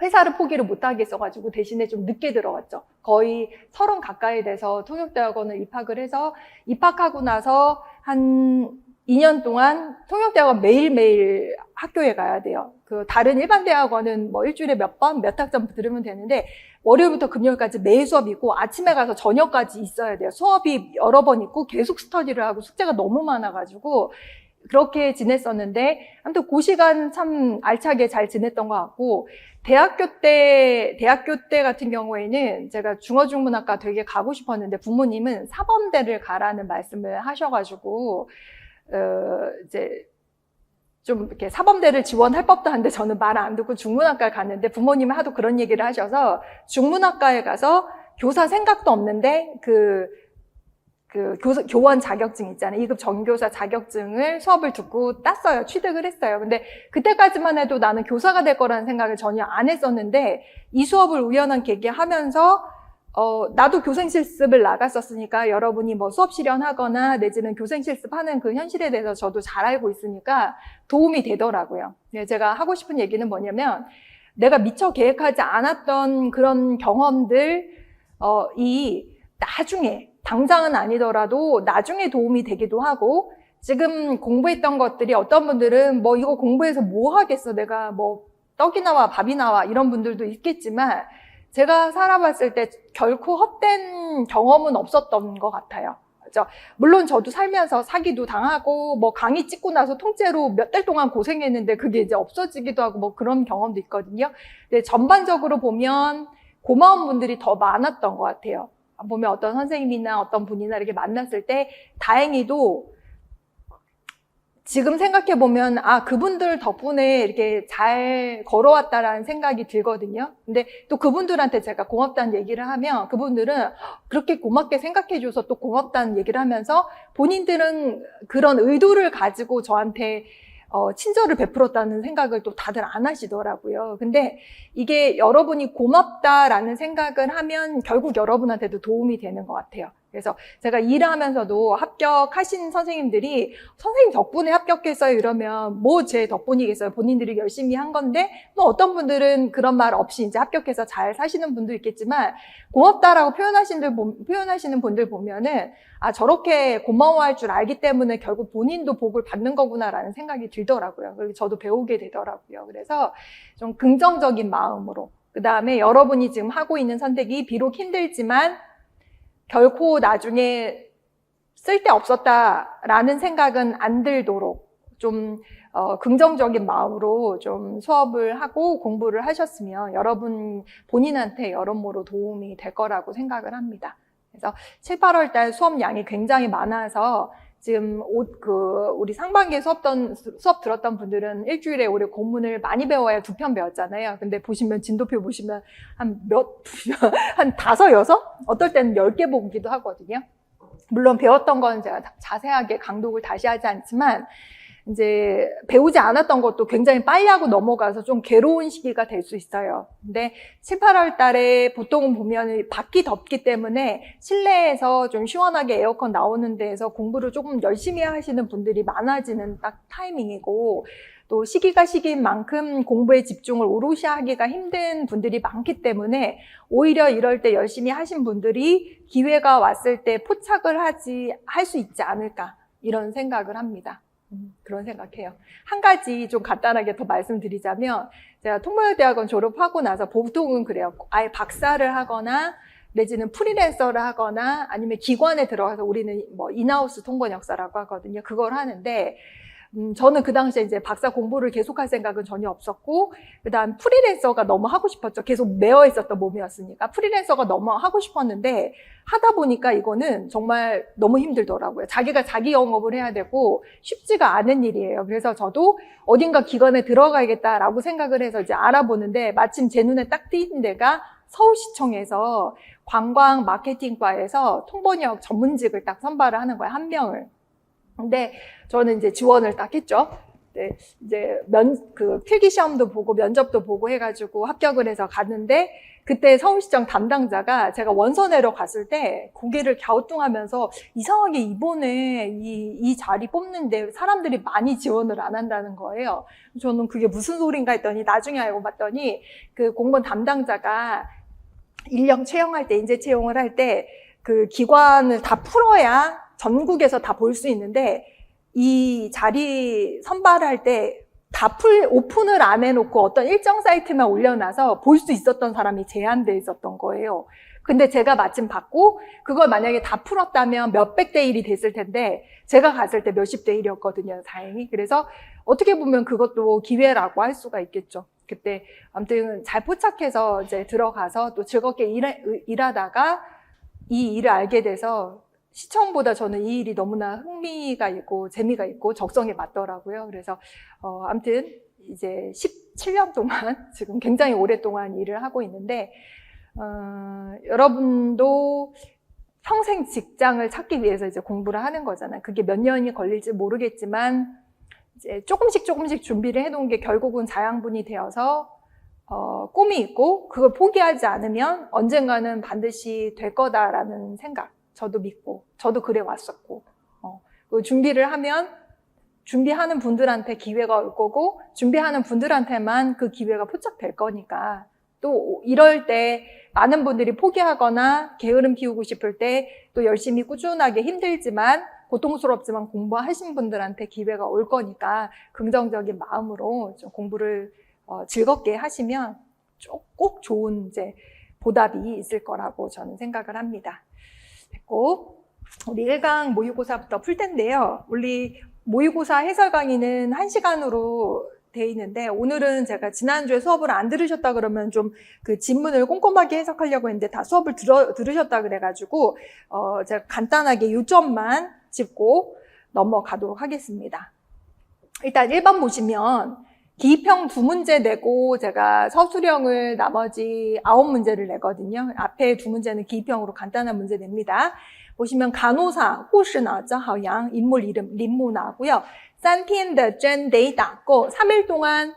[SPEAKER 1] 회사를 포기를 못 하겠어가지고 대신에 좀 늦게 들어갔죠. 거의 30 가까이 돼서 통역대학원을 입학을 해서 입학하고 나서 한 2년 동안 통역대학원 매일매일 학교에 가야 돼요. 그 다른 일반 대학원은 뭐 일주일에 몇 학점 들으면 되는데 월요일부터 금요일까지 매일 수업이 있고 아침에 가서 저녁까지 있어야 돼요. 수업이 여러 번 있고 계속 스터디를 하고 숙제가 너무 많아가지고 그렇게 지냈었는데 아무튼 그 시간 참 알차게 잘 지냈던 것 같고 대학교 때 같은 경우에는 제가 중어중문학과 되게 가고 싶었는데 부모님은 사범대를 가라는 말씀을 하셔가지고 이제 좀 이렇게 사범대를 지원할 법도 한데 저는 말 안 듣고 중문학과를 갔는데 부모님은 하도 그런 얘기를 하셔서 중문학과에 가서 교사 생각도 없는데 교원 자격증 있잖아요. 2급 정교사 자격증을 수업을 듣고 땄어요. 취득을 했어요. 근데 그때까지만 해도 나는 교사가 될 거라는 생각을 전혀 안 했었는데 이 수업을 우연한 계기에 하면서 나도 교생 실습을 나갔었으니까 여러분이 뭐 수업 실현하거나 내지는 교생 실습하는 그 현실에 대해서 저도 잘 알고 있으니까 도움이 되더라고요. 제가 하고 싶은 얘기는 뭐냐면 내가 미처 계획하지 않았던 그런 경험들 나중에 당장은 아니더라도 나중에 도움이 되기도 하고 지금 공부했던 것들이 어떤 분들은 뭐 이거 공부해서 뭐 하겠어 내가 뭐 떡이 나와 밥이 나와 이런 분들도 있겠지만 제가 살아봤을 때 결코 헛된 경험은 없었던 것 같아요. 물론 저도 살면서 사기도 당하고 뭐 강의 찍고 나서 통째로 몇 달 동안 고생했는데 그게 이제 없어지기도 하고 뭐 그런 경험도 있거든요. 근데 전반적으로 보면 고마운 분들이 더 많았던 것 같아요. 보면 어떤 선생님이나 어떤 분이나 이렇게 만났을 때 다행히도 지금 생각해보면 그분들 덕분에 이렇게 잘 걸어왔다라는 생각이 들거든요. 근데 또 그분들한테 제가 고맙다는 얘기를 하면 그분들은 그렇게 고맙게 생각해줘서 또 고맙다는 얘기를 하면서 본인들은 그런 의도를 가지고 저한테 친절을 베풀었다는 생각을 또 다들 안 하시더라고요. 근데 이게 여러분이 고맙다라는 생각을 하면 결국 여러분한테도 도움이 되는 것 같아요. 그래서 제가 일을 하면서도 합격하신 선생님들이 선생님 덕분에 합격했어요 이러면 뭐 제 덕분이겠어요. 본인들이 열심히 한 건데 또 어떤 분들은 그런 말 없이 이제 합격해서 잘 사시는 분도 있겠지만 고맙다라고 표현하시는 분들 보면은 저렇게 고마워할 줄 알기 때문에 결국 본인도 복을 받는 거구나라는 생각이 들더라고요. 그리고 저도 배우게 되더라고요. 그래서 좀 긍정적인 마음으로 그 다음에 여러분이 지금 하고 있는 선택이 비록 힘들지만 결코 나중에 쓸데없었다라는 생각은 안 들도록 좀 긍정적인 마음으로 좀 수업을 하고 공부를 하셨으면 여러분 본인한테 여러모로 도움이 될 거라고 생각을 합니다. 그래서 7, 8월 달 수업량이 굉장히 많아서 지금 우리 상반기에 수업 들었던 분들은 일주일에 우리 고문을 많이 배워야 2편 배웠잖아요. 근데 보시면 진도표 보시면 한 5, 6? 어떨 때는 10개 보기도 하거든요. 물론 배웠던 건 제가 자세하게 강독을 다시 하지 않지만 이제 배우지 않았던 것도 굉장히 빨리 하고 넘어가서 좀 괴로운 시기가 될 수 있어요. 근데 7, 8월 달에 보통은 보면 밖이 덥기 때문에 실내에서 좀 시원하게 에어컨 나오는 데에서 공부를 조금 열심히 하시는 분들이 많아지는 딱 타이밍이고 또 시기가 시기인 만큼 공부에 집중을 오롯이 하기가 힘든 분들이 많기 때문에 오히려 이럴 때 열심히 하신 분들이 기회가 왔을 때 포착을 할 수 있지 않을까 이런 생각을 합니다. 그런 생각해요. 한 가지 좀 간단하게 더 말씀드리자면 제가 통번역대학원 졸업하고 나서 보통은 그래요. 아예 박사를 하거나 내지는 프리랜서를 하거나 아니면 기관에 들어가서 우리는 뭐 인하우스 통번역사라고 하거든요. 그걸 하는데 저는 그 당시에 이제 박사 공부를 계속할 생각은 전혀 없었고 그다음 프리랜서가 너무 하고 싶었죠. 계속 매여 있었던 몸이었으니까 프리랜서가 너무 하고 싶었는데 하다 보니까 이거는 정말 너무 힘들더라고요. 자기가 자기 영업을 해야 되고 쉽지가 않은 일이에요. 그래서 저도 어딘가 기관에 들어가야겠다라고 생각을 해서 이제 알아보는데 마침 제 눈에 딱 띄는 데가 서울시청에서 관광 마케팅과에서 통번역 전문직을 딱 선발을 하는 거예요. 한 명을. 근데 저는 이제 지원을 딱 했죠. 네, 이제 필기 시험도 보고 면접도 보고 해가지고 합격을 해서 갔는데 그때 서울시청 담당자가 제가 원서 내러 갔을 때 고개를 갸우뚱하면서 이상하게 이번에 이 자리 뽑는데 사람들이 많이 지원을 안 한다는 거예요. 저는 그게 무슨 소린가 했더니 나중에 알고 봤더니 그 공무원 담당자가 인력 채용할 때 인재 채용을 할 때 그 기관을 다 풀어야 전국에서 다 볼 수 있는데 이 자리 선발할 때 다 오픈을 안 해놓고 어떤 일정 사이트만 올려놔서 볼 수 있었던 사람이 제한돼 있었던 거예요. 근데 제가 마침 받고 그걸 만약에 다 풀었다면 몇백 대 1이 됐을 텐데 제가 갔을 때 몇십 대 1이었거든요, 다행히. 그래서 어떻게 보면 그것도 기회라고 할 수가 있겠죠. 그때 아무튼 잘 포착해서 이제 들어가서 또 즐겁게 일하다가 이 일을 알게 돼서 시청보다 저는 이 일이 너무나 흥미가 있고 재미가 있고 적성에 맞더라고요. 그래서 아무튼 이제 17년 동안 지금 굉장히 오랫동안 일을 하고 있는데 여러분도 평생 직장을 찾기 위해서 이제 공부를 하는 거잖아요. 그게 몇 년이 걸릴지 모르겠지만 이제 조금씩 준비를 해놓은 게 결국은 자양분이 되어서 꿈이 있고 그걸 포기하지 않으면 언젠가는 반드시 될 거다라는 생각. 저도 믿고, 저도 그래 왔었고, 준비를 하면 준비하는 분들한테 기회가 올 거고, 준비하는 분들한테만 그 기회가 포착될 거니까, 또 이럴 때 많은 분들이 포기하거나 게으름 피우고 싶을 때 또 열심히 꾸준하게 힘들지만, 고통스럽지만 공부하신 분들한테 기회가 올 거니까, 긍정적인 마음으로 좀 공부를 즐겁게 하시면 꼭 좋은 이제 보답이 있을 거라고 저는 생각을 합니다. 됐고, 우리 1강 모의고사부터 풀 텐데요. 우리 모의고사 해설 강의는 1시간으로 돼 있는데 오늘은 제가 지난주에 수업을 안 들으셨다 그러면 좀 그 지문을 꼼꼼하게 해석하려고 했는데 다 수업을 들으셨다 그래가지고 제가 간단하게 요점만 짚고 넘어가도록 하겠습니다. 일단 1번 보시면 기입형 2문제 내고 제가 서술형을 나머지 9문제를 내거든요. 앞에 2문제는 기입형으로 간단한 문제 냅니다. 보시면 간호사, 护士呢, 张好阳, 인물 이름, 린무 나오고요. 3天的针得打够, 3일 동안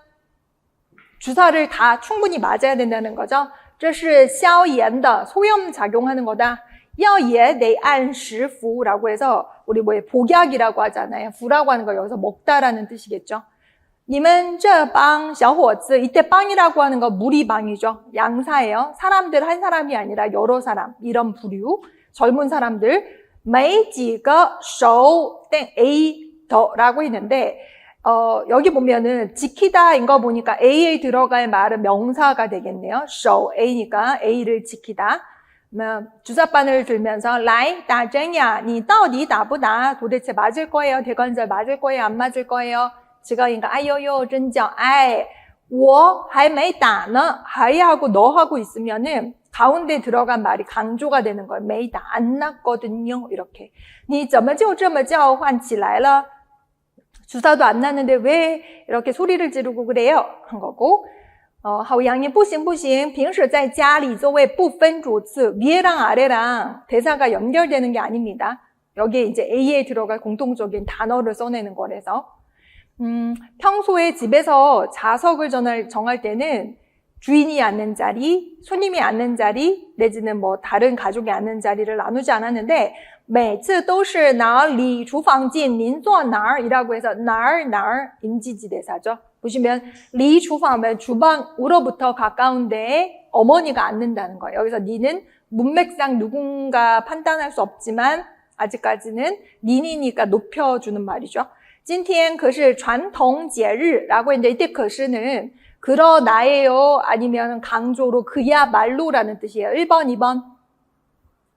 [SPEAKER 1] 주사를 다 충분히 맞아야 된다는 거죠. 这是消炎的, 소염 작용하는 거다. 药也得按时服라고 해서 우리 복약이라고 하잖아요.服라고 하는 거 여기서 먹다라는 뜻이겠죠. 你们这帮小伙子, 이때 빵이라고 하는 거 무리방이죠. 양사예요. 사람들 한 사람이 아니라 여러 사람, 이런 부류. 젊은 사람들, 没几个手 A 더라고 했는데 여기 보면은 지키다인 거 보니까 A에 들어갈 말은 명사가 되겠네요. 手 A니까 A를 지키다. 주사바늘 들면서 来打针呀, 你到底打不打? 도대체 맞을 거예요? 대관절 맞을 거예요? 안 맞을 거예요? 지가인가 아요요 전정 아이 我还没打呢 하이하고 너하고 있으면은 가운데 들어간 말이 강조가 되는 거예요. 没打 안 났거든요. 이렇게 你怎么就这么叫唤起来了? 주사도 안 났는데 왜 이렇게 소리를 지르고 그래요? 한 거고 好阳你不行不行平时在家里座位不分主次 위에랑 아래랑 대사가 연결되는 게 아닙니다. 여기에 이제 A에 들어갈 공통적인 단어를 써내는 거라서 평소에 집에서 좌석을 정할 때는 주인이 앉는 자리, 손님이 앉는 자리, 내지는 뭐 다른 가족이 앉는 자리를 나누지 않았는데 每次都是拿离厨房近您坐哪儿 이라고 해서 哪儿 인지지 대사죠. 보시면 리 주방은 주방으로부터 가까운데 어머니가 앉는다는 거예요. 여기서 니는 문맥상 누군가 판단할 수 없지만 아직까지는 니니니까 높여주는 말이죠. 今天可是传统节日라고 했는데 이때 可是는 그러나예요 아니면 강조로 그야말로라는 뜻이에요. 1번, 2번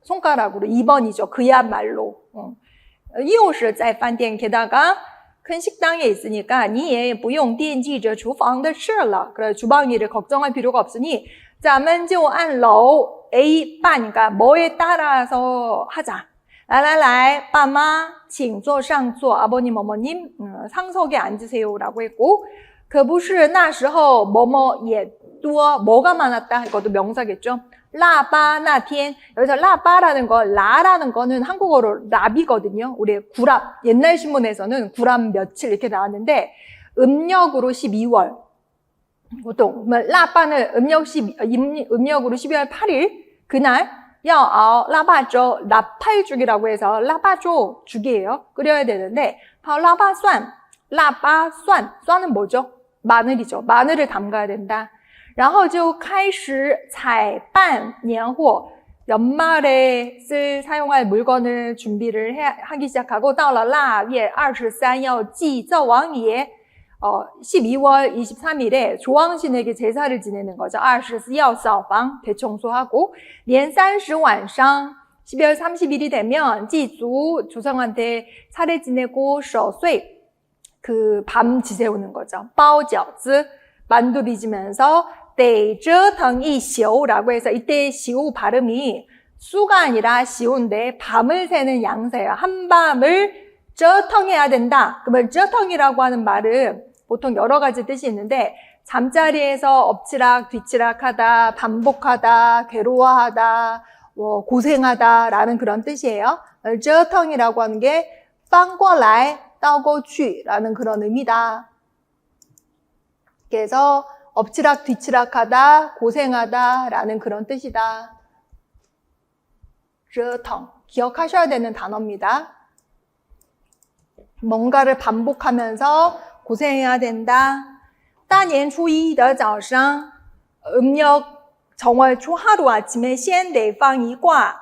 [SPEAKER 1] 손가락으로 2번이죠. 그야말로. 又是在饭店 게다가 큰 식당에 있으니까 你也不用惦记着厨房的事了. 그래서 주방 일을 걱정할 필요가 없으니 咱们就按楼 A 빠니까 뭐에 따라서 하자. 来来来, 爸妈请坐上座, 아버님 어머님 상석에 앉으세요 라고 했고 可不是那时候뭐뭐也多 뭐가 많았다. 이것도 명사겠죠. 腊八那天 여기서 腊八라는 거, 라라는 거는 한국어로 랍이거든요. 우리 구랍, 옛날 신문에서는 구랍 며칠 이렇게 나왔는데 음력으로 12월 보통 腊八는 음력으로 12월 8일 그날 要熬腊八粥 腊八죽이라고 해서 腊八粥 죽이에요. 끓여야 되는데 泡腊八蒜 蒜은 뭐죠? 마늘이죠. 마늘을 담가야 된다. 然后就开始采办年货 연말에 사용할 물건을 준비를 하기 시작하고 到了腊月23要祭灶王爷 12월 23일에 조왕신에게 제사를 지내는 거죠. 24要扫房 대청소하고 年30晚上 12월 30일이 되면祭祖 조상한테 차례 지내고 守岁 그 밤 지새우는 거죠. 包饺子 만두 빚으면서 得折腾一宿 라고 해서 이때 시우 발음이 수가 아니라 시우인데 밤을 새는 양세예요. 한밤을折腾해야 된다. 그러면 折腾이라고 하는 말은 보통 여러 가지 뜻이 있는데 잠자리에서 엎치락 뒤치락하다, 반복하다, 괴로워하다, 고생하다 라는 그런 뜻이에요. 折腾이라고 하는 게 翻过来倒过去라는 그런 의미다. 그래서 엎치락 뒤치락하다, 고생하다 라는 그런 뜻이다. 折腾 기억하셔야 되는 단어입니다. 뭔가를 반복하면서 고생해야 된다. 大年初一的早上 음력 정월 초 하루 아침에 先得放一挂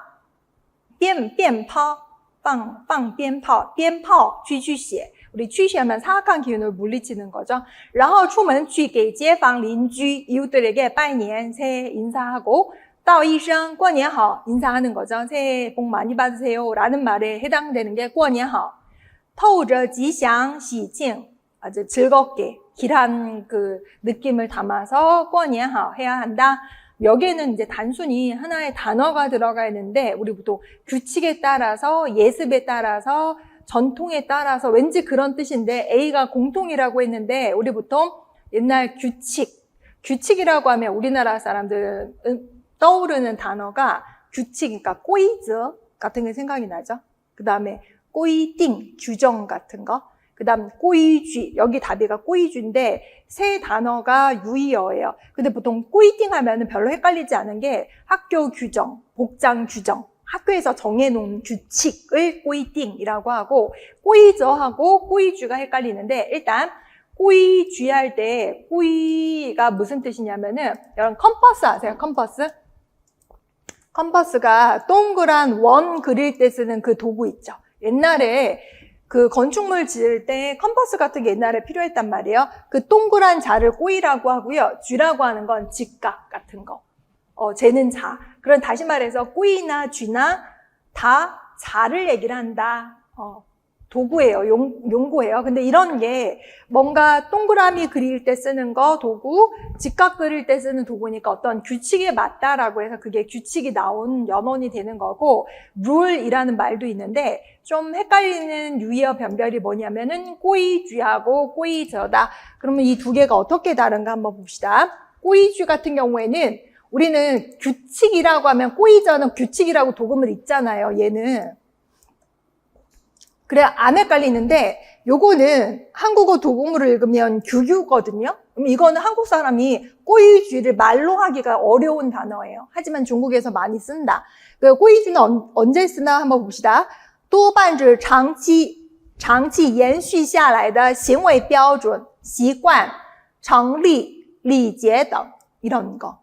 [SPEAKER 1] 鞭炮 放鞭炮 去血 우리 취시하면 사악한 기운을 물리치는 거죠. 然后出门去给街坊邻居 이웃들에게 拜年 새해 인사하고 道一声过年好 인사하는 거죠. 새해 복 많이 받으세요 라는 말에 해당되는 게 过年好. 透着吉祥喜庆 아주 즐겁게 길한 그 느낌을 담아서 过年好 해야 한다. 여기에는 이제 단순히 하나의 단어가 들어가 있는데 우리 보통 규칙에 따라서 예습에 따라서 전통에 따라서 왠지 그런 뜻인데 A가 공통이라고 했는데 우리 보통 옛날 규칙이라고 하면 우리나라 사람들은 떠오르는 단어가 규칙, 그러니까 꼬이즈 같은 게 생각이 나죠. 그 다음에 꼬이띵, 규정 같은 거. 그 다음 꼬이쥐, 여기 답이가 꼬이쥐인데 세 단어가 유의어예요. 근데 보통 꼬이띵 하면은 별로 헷갈리지 않은 게 학교 규정, 복장 규정, 학교에서 정해놓은 규칙을 꼬이띵이라고 하고 꼬이저하고 꼬이쥐가 헷갈리는데 일단 꼬이쥐 할 때 꼬이가 무슨 뜻이냐면은 여러분 컴퍼스 아세요? 컴퍼스? 컴퍼스가 동그란 원 그릴 때 쓰는 그 도구 있죠. 옛날에 그 건축물 지을 때 컴퍼스 같은 게 옛날에 필요했단 말이에요. 그 동그란 자를 꼬이라고 하고요. 쥐라고 하는 건 직각 같은 거. 재는 자. 그런 다시 말해서 꼬이나 쥐나 다 자를 얘기를 한다. 도구예요. 용구예요. 근데 이런 게 뭔가 동그라미 그릴 때 쓰는 거 도구, 직각 그릴 때 쓰는 도구니까 어떤 규칙에 맞다라고 해서 그게 규칙이 나온 연원이 되는 거고 룰이라는 말도 있는데 좀 헷갈리는 유의어 변별이 뭐냐면은 꼬이쥐하고 꼬이저다. 그러면 이 두 개가 어떻게 다른가 한번 봅시다. 꼬이쥐 같은 경우에는 우리는 규칙이라고 하면 꼬이저는 규칙이라고 도금을 읽잖아요. 얘는. 그래 안 헷갈리는데 요거는 한국어 도금으로 읽으면 규규거든요. 그럼 이거는 한국 사람이 꼬이쥐를 말로 하기가 어려운 단어예요. 하지만 중국에서 많이 쓴다. 그 꼬이쥐는 언제 쓰나 한번 봅시다. 多半指长期延续下来的行为标准、习惯、常例、礼节等 이런 거.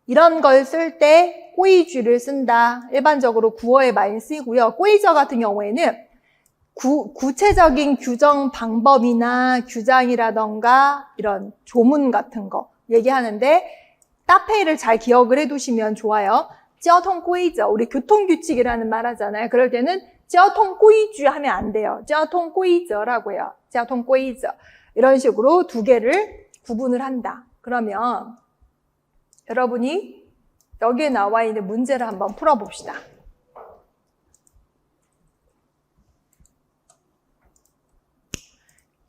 [SPEAKER 1] 이런 걸 쓸 때 꼬이쥐를 쓴다. 일반적으로 구어에 많이 쓰이고요. 꼬이저 같은 경우에는 구체적인 규정 방법이나 규장이라던가 이런 조문 같은 거 얘기하는데 따페이를 잘 기억을 해두시면 좋아요. 交通规则 우리 교통규칙이라는 말 하잖아요. 그럴 때는 交通规矩 하면 안 돼요. 交通规则라고 해요. 交通规则 이런 식으로 두 개를 구분을 한다. 그러면 여러분이 여기에 나와 있는 문제를 한번 풀어봅시다.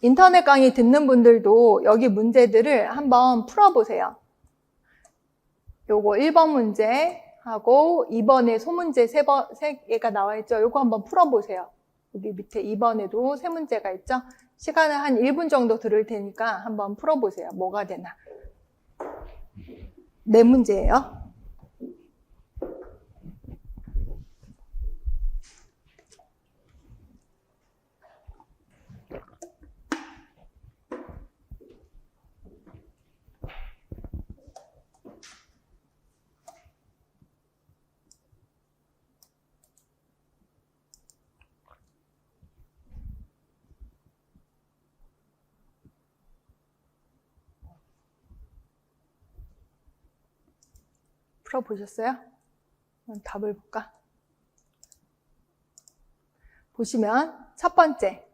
[SPEAKER 1] 인터넷 강의 듣는 분들도 여기 문제들을 한번 풀어보세요. 요거 1번 문제 하고 2번에 소문제 3개가 나와 있죠. 요거 한번 풀어보세요. 여기 밑에 2번에도 3문제가 있죠. 시간을 한 1분 정도 들을 테니까 한번 풀어보세요. 뭐가 되나. 4문제예요. 풀어보셨어요? 답을 볼까? 보시면 첫 번째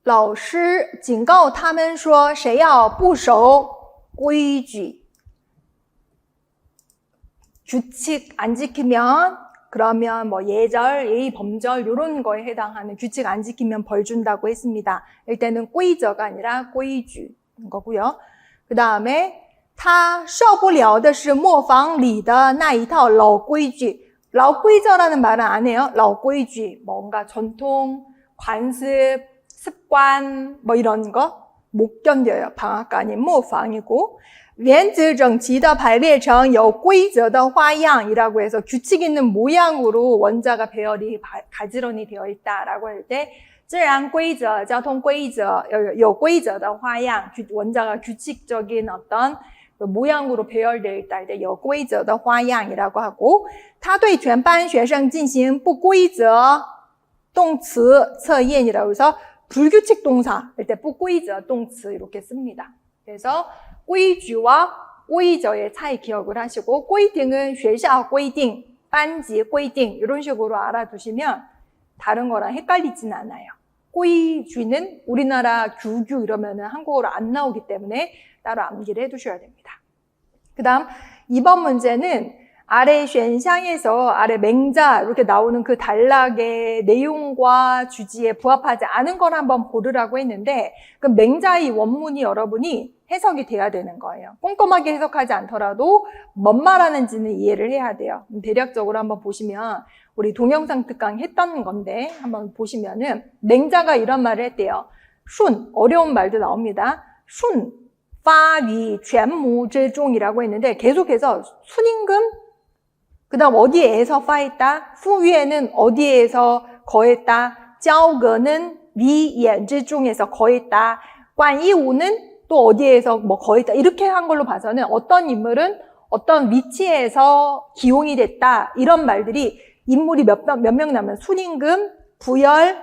[SPEAKER 1] 老师警告他们说谁要不守规矩 규칙 안 지키면 그러면 뭐 예절, 예의, 범절 이런 거에 해당하는 규칙 안 지키면 벌 준다고 했습니다. 일단은 꼬이저가 아니라 꼬이쥐 거고요. 그 다음에 他受不了的是磨坊里的那一套老规矩. 老规则라는 말은 안 해요. 老规矩 뭔가 전통, 관습, 습관 뭐 이런 거 못 견뎌요. 방앗간 아닌磨坊이고 原子整齐的排列成有规则的花样이라고 해서 규칙 있는 모양으로 원자가 배열이 가지런히 되어 있다라고 할 때 自然规则, 交通规则, 有规则的花样, 원자가 규칙적인 어떤 모양으로 배열되어 있다 할 때有规则的花样이라고 하고 他对全班学生进行不规则动词测验이라고 해서 불규칙 동사 할 때 不规则动词 이렇게 씁니다. 그래서 规矩와 规则의 차이 기억을 하시고 规定은 学校规定, 반지 规定 이런 식으로 알아두시면 다른 거랑 헷갈리진 않아요. 规矩는 우리나라 규규 이러면은 한국어로 안 나오기 때문에 따로 암기를 해두셔야 됩니다. 그 다음 2번 문제는 아래 选项에서 아래 맹자 이렇게 나오는 그 단락의 내용과 주지에 부합하지 않은 걸 한번 고르라고 했는데 그 맹자의 원문이 여러분이 해석이 돼야 되는 거예요. 꼼꼼하게 해석하지 않더라도 뭔 말하는지는 이해를 해야 돼요. 대략적으로 한번 보시면 우리 동영상 특강 했던 건데 한번 보시면은 맹자가 이런 말을 했대요. 순, 어려운 말도 나옵니다. 순, 파위, 전무, 질종이라고 했는데 계속해서 순임금, 그 다음 어디에서 파했다, 후위에는 어디에서 거했다, 자오거는 위엔질종에서 거했다, 관이우는 또 어디에서 뭐 거했다 이렇게 한 걸로 봐서는 어떤 인물은 어떤 위치에서 기용이 됐다 이런 말들이 인물이 몇 명 나면 순임금, 부열,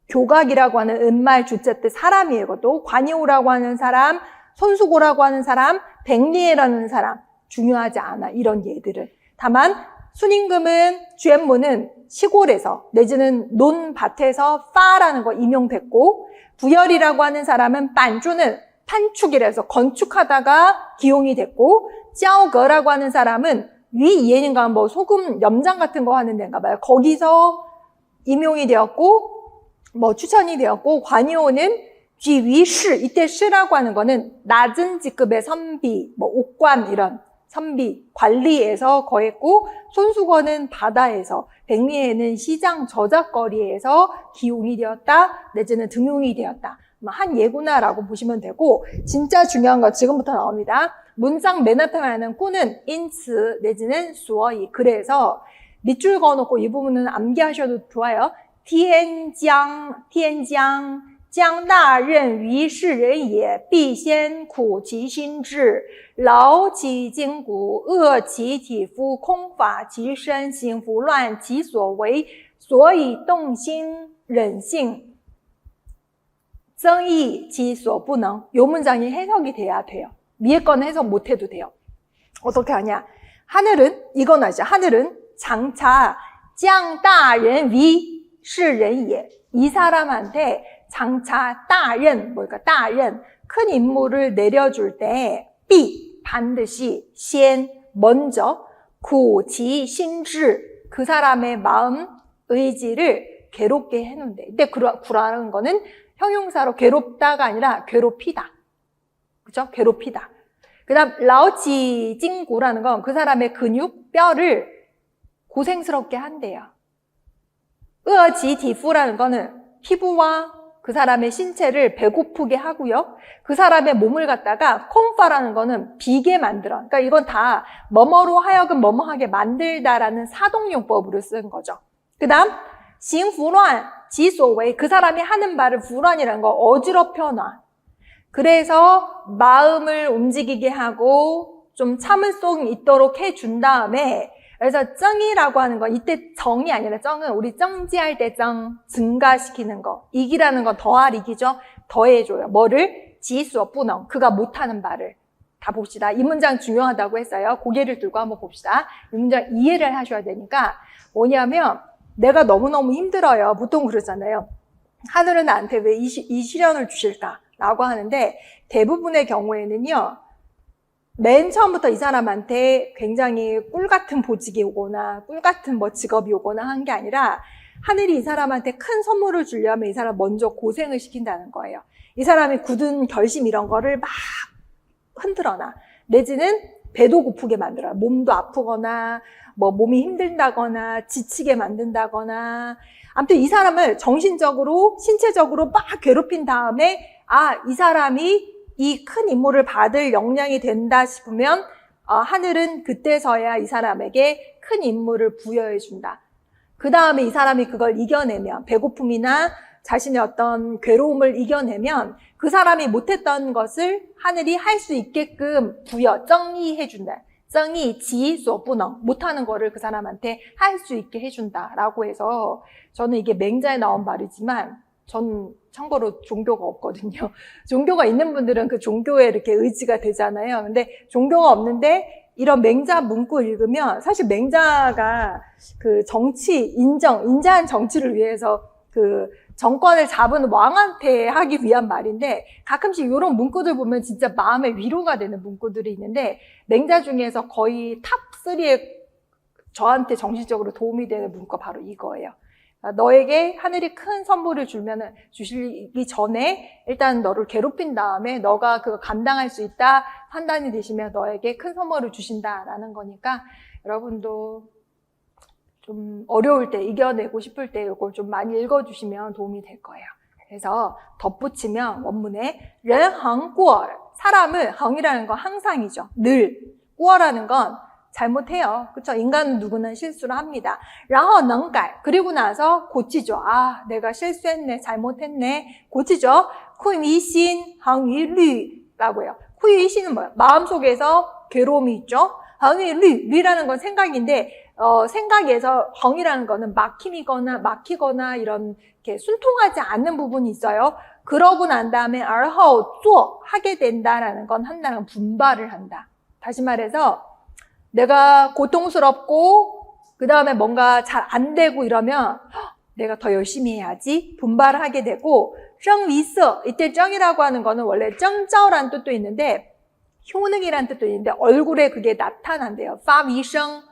[SPEAKER 1] 교각이라고 하는 은말 주자 때 사람이에요. 그것도 관이오라고 하는 사람, 손수고라고 하는 사람, 백리에라는 사람 중요하지 않아 이런 예들은. 다만 순임금은 주엠무는 시골에서 내지는 논밭에서 파라는 거 임용됐고 부열이라고 하는 사람은 반주는 판축이라서 건축하다가 기용이 됐고 짜오거라고 하는 사람은 위 이해인가 뭐 소금 염장 같은 거 하는 데인가 봐요. 거기서 임용이 되었고 뭐 추천이 되었고 관이오는 쥐위시 이때 시라고 하는 거는 낮은 직급의 선비 뭐 옥관 이런 선비 관리에서 거했고 손수건은 바다에서 백리에는 시장 저작거리에서 기용이 되었다 내지는 등용이 되었다 한 예구나라고 보시면 되고 진짜 중요한 거 지금부터 나옵니다. 문장 맨 앞에 나는 꾸는 인츠 내지는 수어이 그래서 밑줄 그어놓고 이 부분은 암기하셔도 좋아요. 天将将大任于世人也必先苦其心志劳其筋骨饿其体肤空乏其身行拂乱其所为所以动心忍性增益其所不能요 문장이 해석이 돼야 돼요. 위에 건 해석 못해도 돼요. 어떻게 하냐 하늘은 이건 아시죠? 하늘은 장차 将大人为世人也이 사람한테 장차 大任 뭘까? 大任 큰 임무를 내려줄 때 비 반드시 先 먼저 苦其心志 그 사람의 마음 의지를 괴롭게 해놓는데 근데 구라는 거는 형용사로 괴롭다가 아니라 괴롭히다. 그죠? 괴롭히다. 그 다음 라오치 찡구라는 건 그 사람의 근육, 뼈를 고생스럽게 한대요. 으어지 디푸라는 거는 피부와 그 사람의 신체를 배고프게 하고요. 그 사람의 몸을 갖다가 콩파라는 거는 비게 만들어. 그러니까 이건 다 뭐뭐로 하여금 뭐뭐하게 만들다라는 사동용법으로 쓴 거죠. 그 다음 싱푸란 지소웨이 그 사람이 하는 말을 불안이라는 거 어지럽혀 놔. 그래서 마음을 움직이게 하고 좀 참을성 있도록 해준 다음에 그래서 정이라고 하는 건 이때 정이 아니라 정은 우리 정지할 때 정 증가시키는 거 이기라는 건 더할 이기죠. 더해줘요. 뭐를? 지수어 뿌능 그가 못하는 말을 다 봅시다. 이 문장 중요하다고 했어요. 고개를 들고 한번 봅시다. 이 문장 이해를 하셔야 되니까 뭐냐면 내가 너무너무 힘들어요. 보통 그러잖아요. 하늘은 나한테 왜 이 시련을 주실까? 라고 하는데 대부분의 경우에는요. 맨 처음부터 이 사람한테 굉장히 꿀 같은 보직이 오거나 꿀 같은 뭐 직업이 오거나 한 게 아니라 하늘이 이 사람한테 큰 선물을 주려면 이 사람 먼저 고생을 시킨다는 거예요. 이 사람이 굳은 결심 이런 거를 막 흔들어놔. 내지는 배도 고프게 만들어요. 몸도 아프거나 뭐 몸이 힘들다거나 지치게 만든다거나 아무튼 이 사람을 정신적으로 신체적으로 막 괴롭힌 다음에 이 사람이 이 큰 임무를 받을 역량이 된다 싶으면 하늘은 그때서야 이 사람에게 큰 임무를 부여해 준다. 그 다음에 이 사람이 그걸 이겨내면 배고픔이나 자신의 어떤 괴로움을 이겨내면 그 사람이 못했던 것을 하늘이 할 수 있게끔 정의해 준다. 정의, 지, 소, 부능 못하는 거를 그 사람한테 할 수 있게 해준다라고 해서 저는 이게 맹자에 나온 말이지만 전 참고로 종교가 없거든요. 종교가 있는 분들은 그 종교에 이렇게 의지가 되잖아요. 근데 종교가 없는데 이런 맹자 문구 읽으면 사실 맹자가 그 정치, 인자한 정치를 위해서 그 정권을 잡은 왕한테 하기 위한 말인데 가끔씩 이런 문구들 보면 진짜 마음의 위로가 되는 문구들이 있는데 맹자 중에서 거의 탑3에 저한테 정신적으로 도움이 되는 문구가 바로 이거예요. 너에게 하늘이 큰 선물을 주시기 전에 일단 너를 괴롭힌 다음에 너가 그거 감당할 수 있다 판단이 되시면 너에게 큰 선물을 주신다라는 거니까 여러분도 좀 어려울 때, 이겨내고 싶을 때 이걸 좀 많이 읽어주시면 도움이 될 거예요. 그래서 덧붙이면 원문에 人恒过 사람은恒이라는 건 항상이죠. 늘. 过라는 건 잘못해요. 그렇죠? 인간은 누구나 실수를 합니다. 然后能改 그리고 나서 고치죠. 아, 내가 실수했네, 잘못했네, 고치죠. 困于心, 恒于虑라고 해요. 困于心은 뭐예요? 마음속에서 괴로움이 있죠. 恒于虑, 류라는 건 생각인데 생각에서 헝이라는 거는 막히거나 이런 이렇게 순통하지 않는 부분이 있어요. 그러고 난 다음에 而后做 하게 된다라는 건 한다는 분발을 한다. 다시 말해서 내가 고통스럽고 그 다음에 뭔가 잘 안 되고 이러면 내가 더 열심히 해야지 분발을 하게 되고 正위서 이때 정이라고 하는 거는 원래 정저라는 뜻도 있는데 효능이라는 뜻도 있는데 얼굴에 그게 나타난대요. 发위声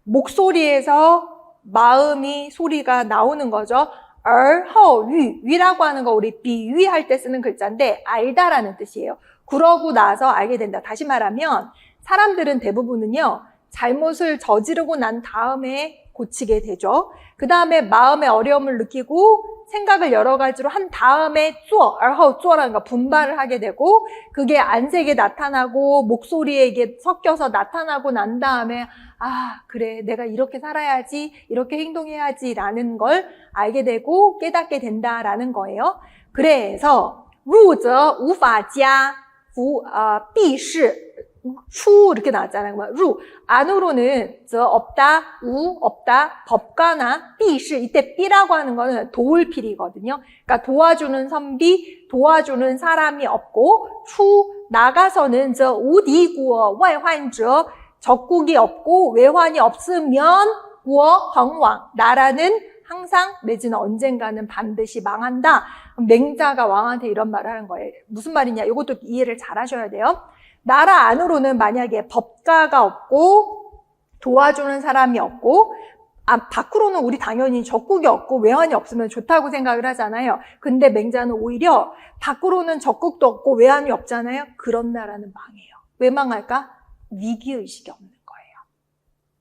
[SPEAKER 1] 목소리에서 마음이 소리가 나오는 거죠. 而后위, 위라고 하는 거 우리 비위할 때 쓰는 글자인데 알다라는 뜻이에요. 그러고 나서 알게 된다. 다시 말하면 사람들은 대부분은요. 잘못을 저지르고 난 다음에 고치게 되죠. 그 다음에 마음의 어려움을 느끼고 생각을 여러 가지로 한 다음에 做, 而后做라는 거 분발을 하게 되고 그게 안색에 나타나고 목소리에 이게 섞여서 나타나고 난 다음에 아, 그래, 내가 이렇게 살아야지, 이렇게 행동해야지 라는 걸 알게 되고 깨닫게 된다라는 거예요. 그래서 入则无法加, 必是 추 이렇게 나왔잖아요. 루 안으로는 저 없다, 우 없다, 법가나 삐시 이때 삐라고 하는 거는 도울 필이거든요. 그러니까 도와주는 선비, 도와주는 사람이 없고 추 나가서는 저 우디구어 외환저 적국이 없고 외환이 없으면 구어 헝왕 나라는 항상 내지는 언젠가는 반드시 망한다. 맹자가 왕한테 이런 말을 하는 거예요. 무슨 말이냐? 이것도 이해를 잘 하셔야 돼요. 나라 안으로는 만약에 법가가 없고 도와주는 사람이 없고 밖으로는 우리 당연히 적국이 없고 외환이 없으면 좋다고 생각을 하잖아요. 근데 맹자는 오히려 밖으로는 적국도 없고 외환이 없잖아요. 그런 나라는 망해요. 왜 망할까? 위기의식이 없는 거예요.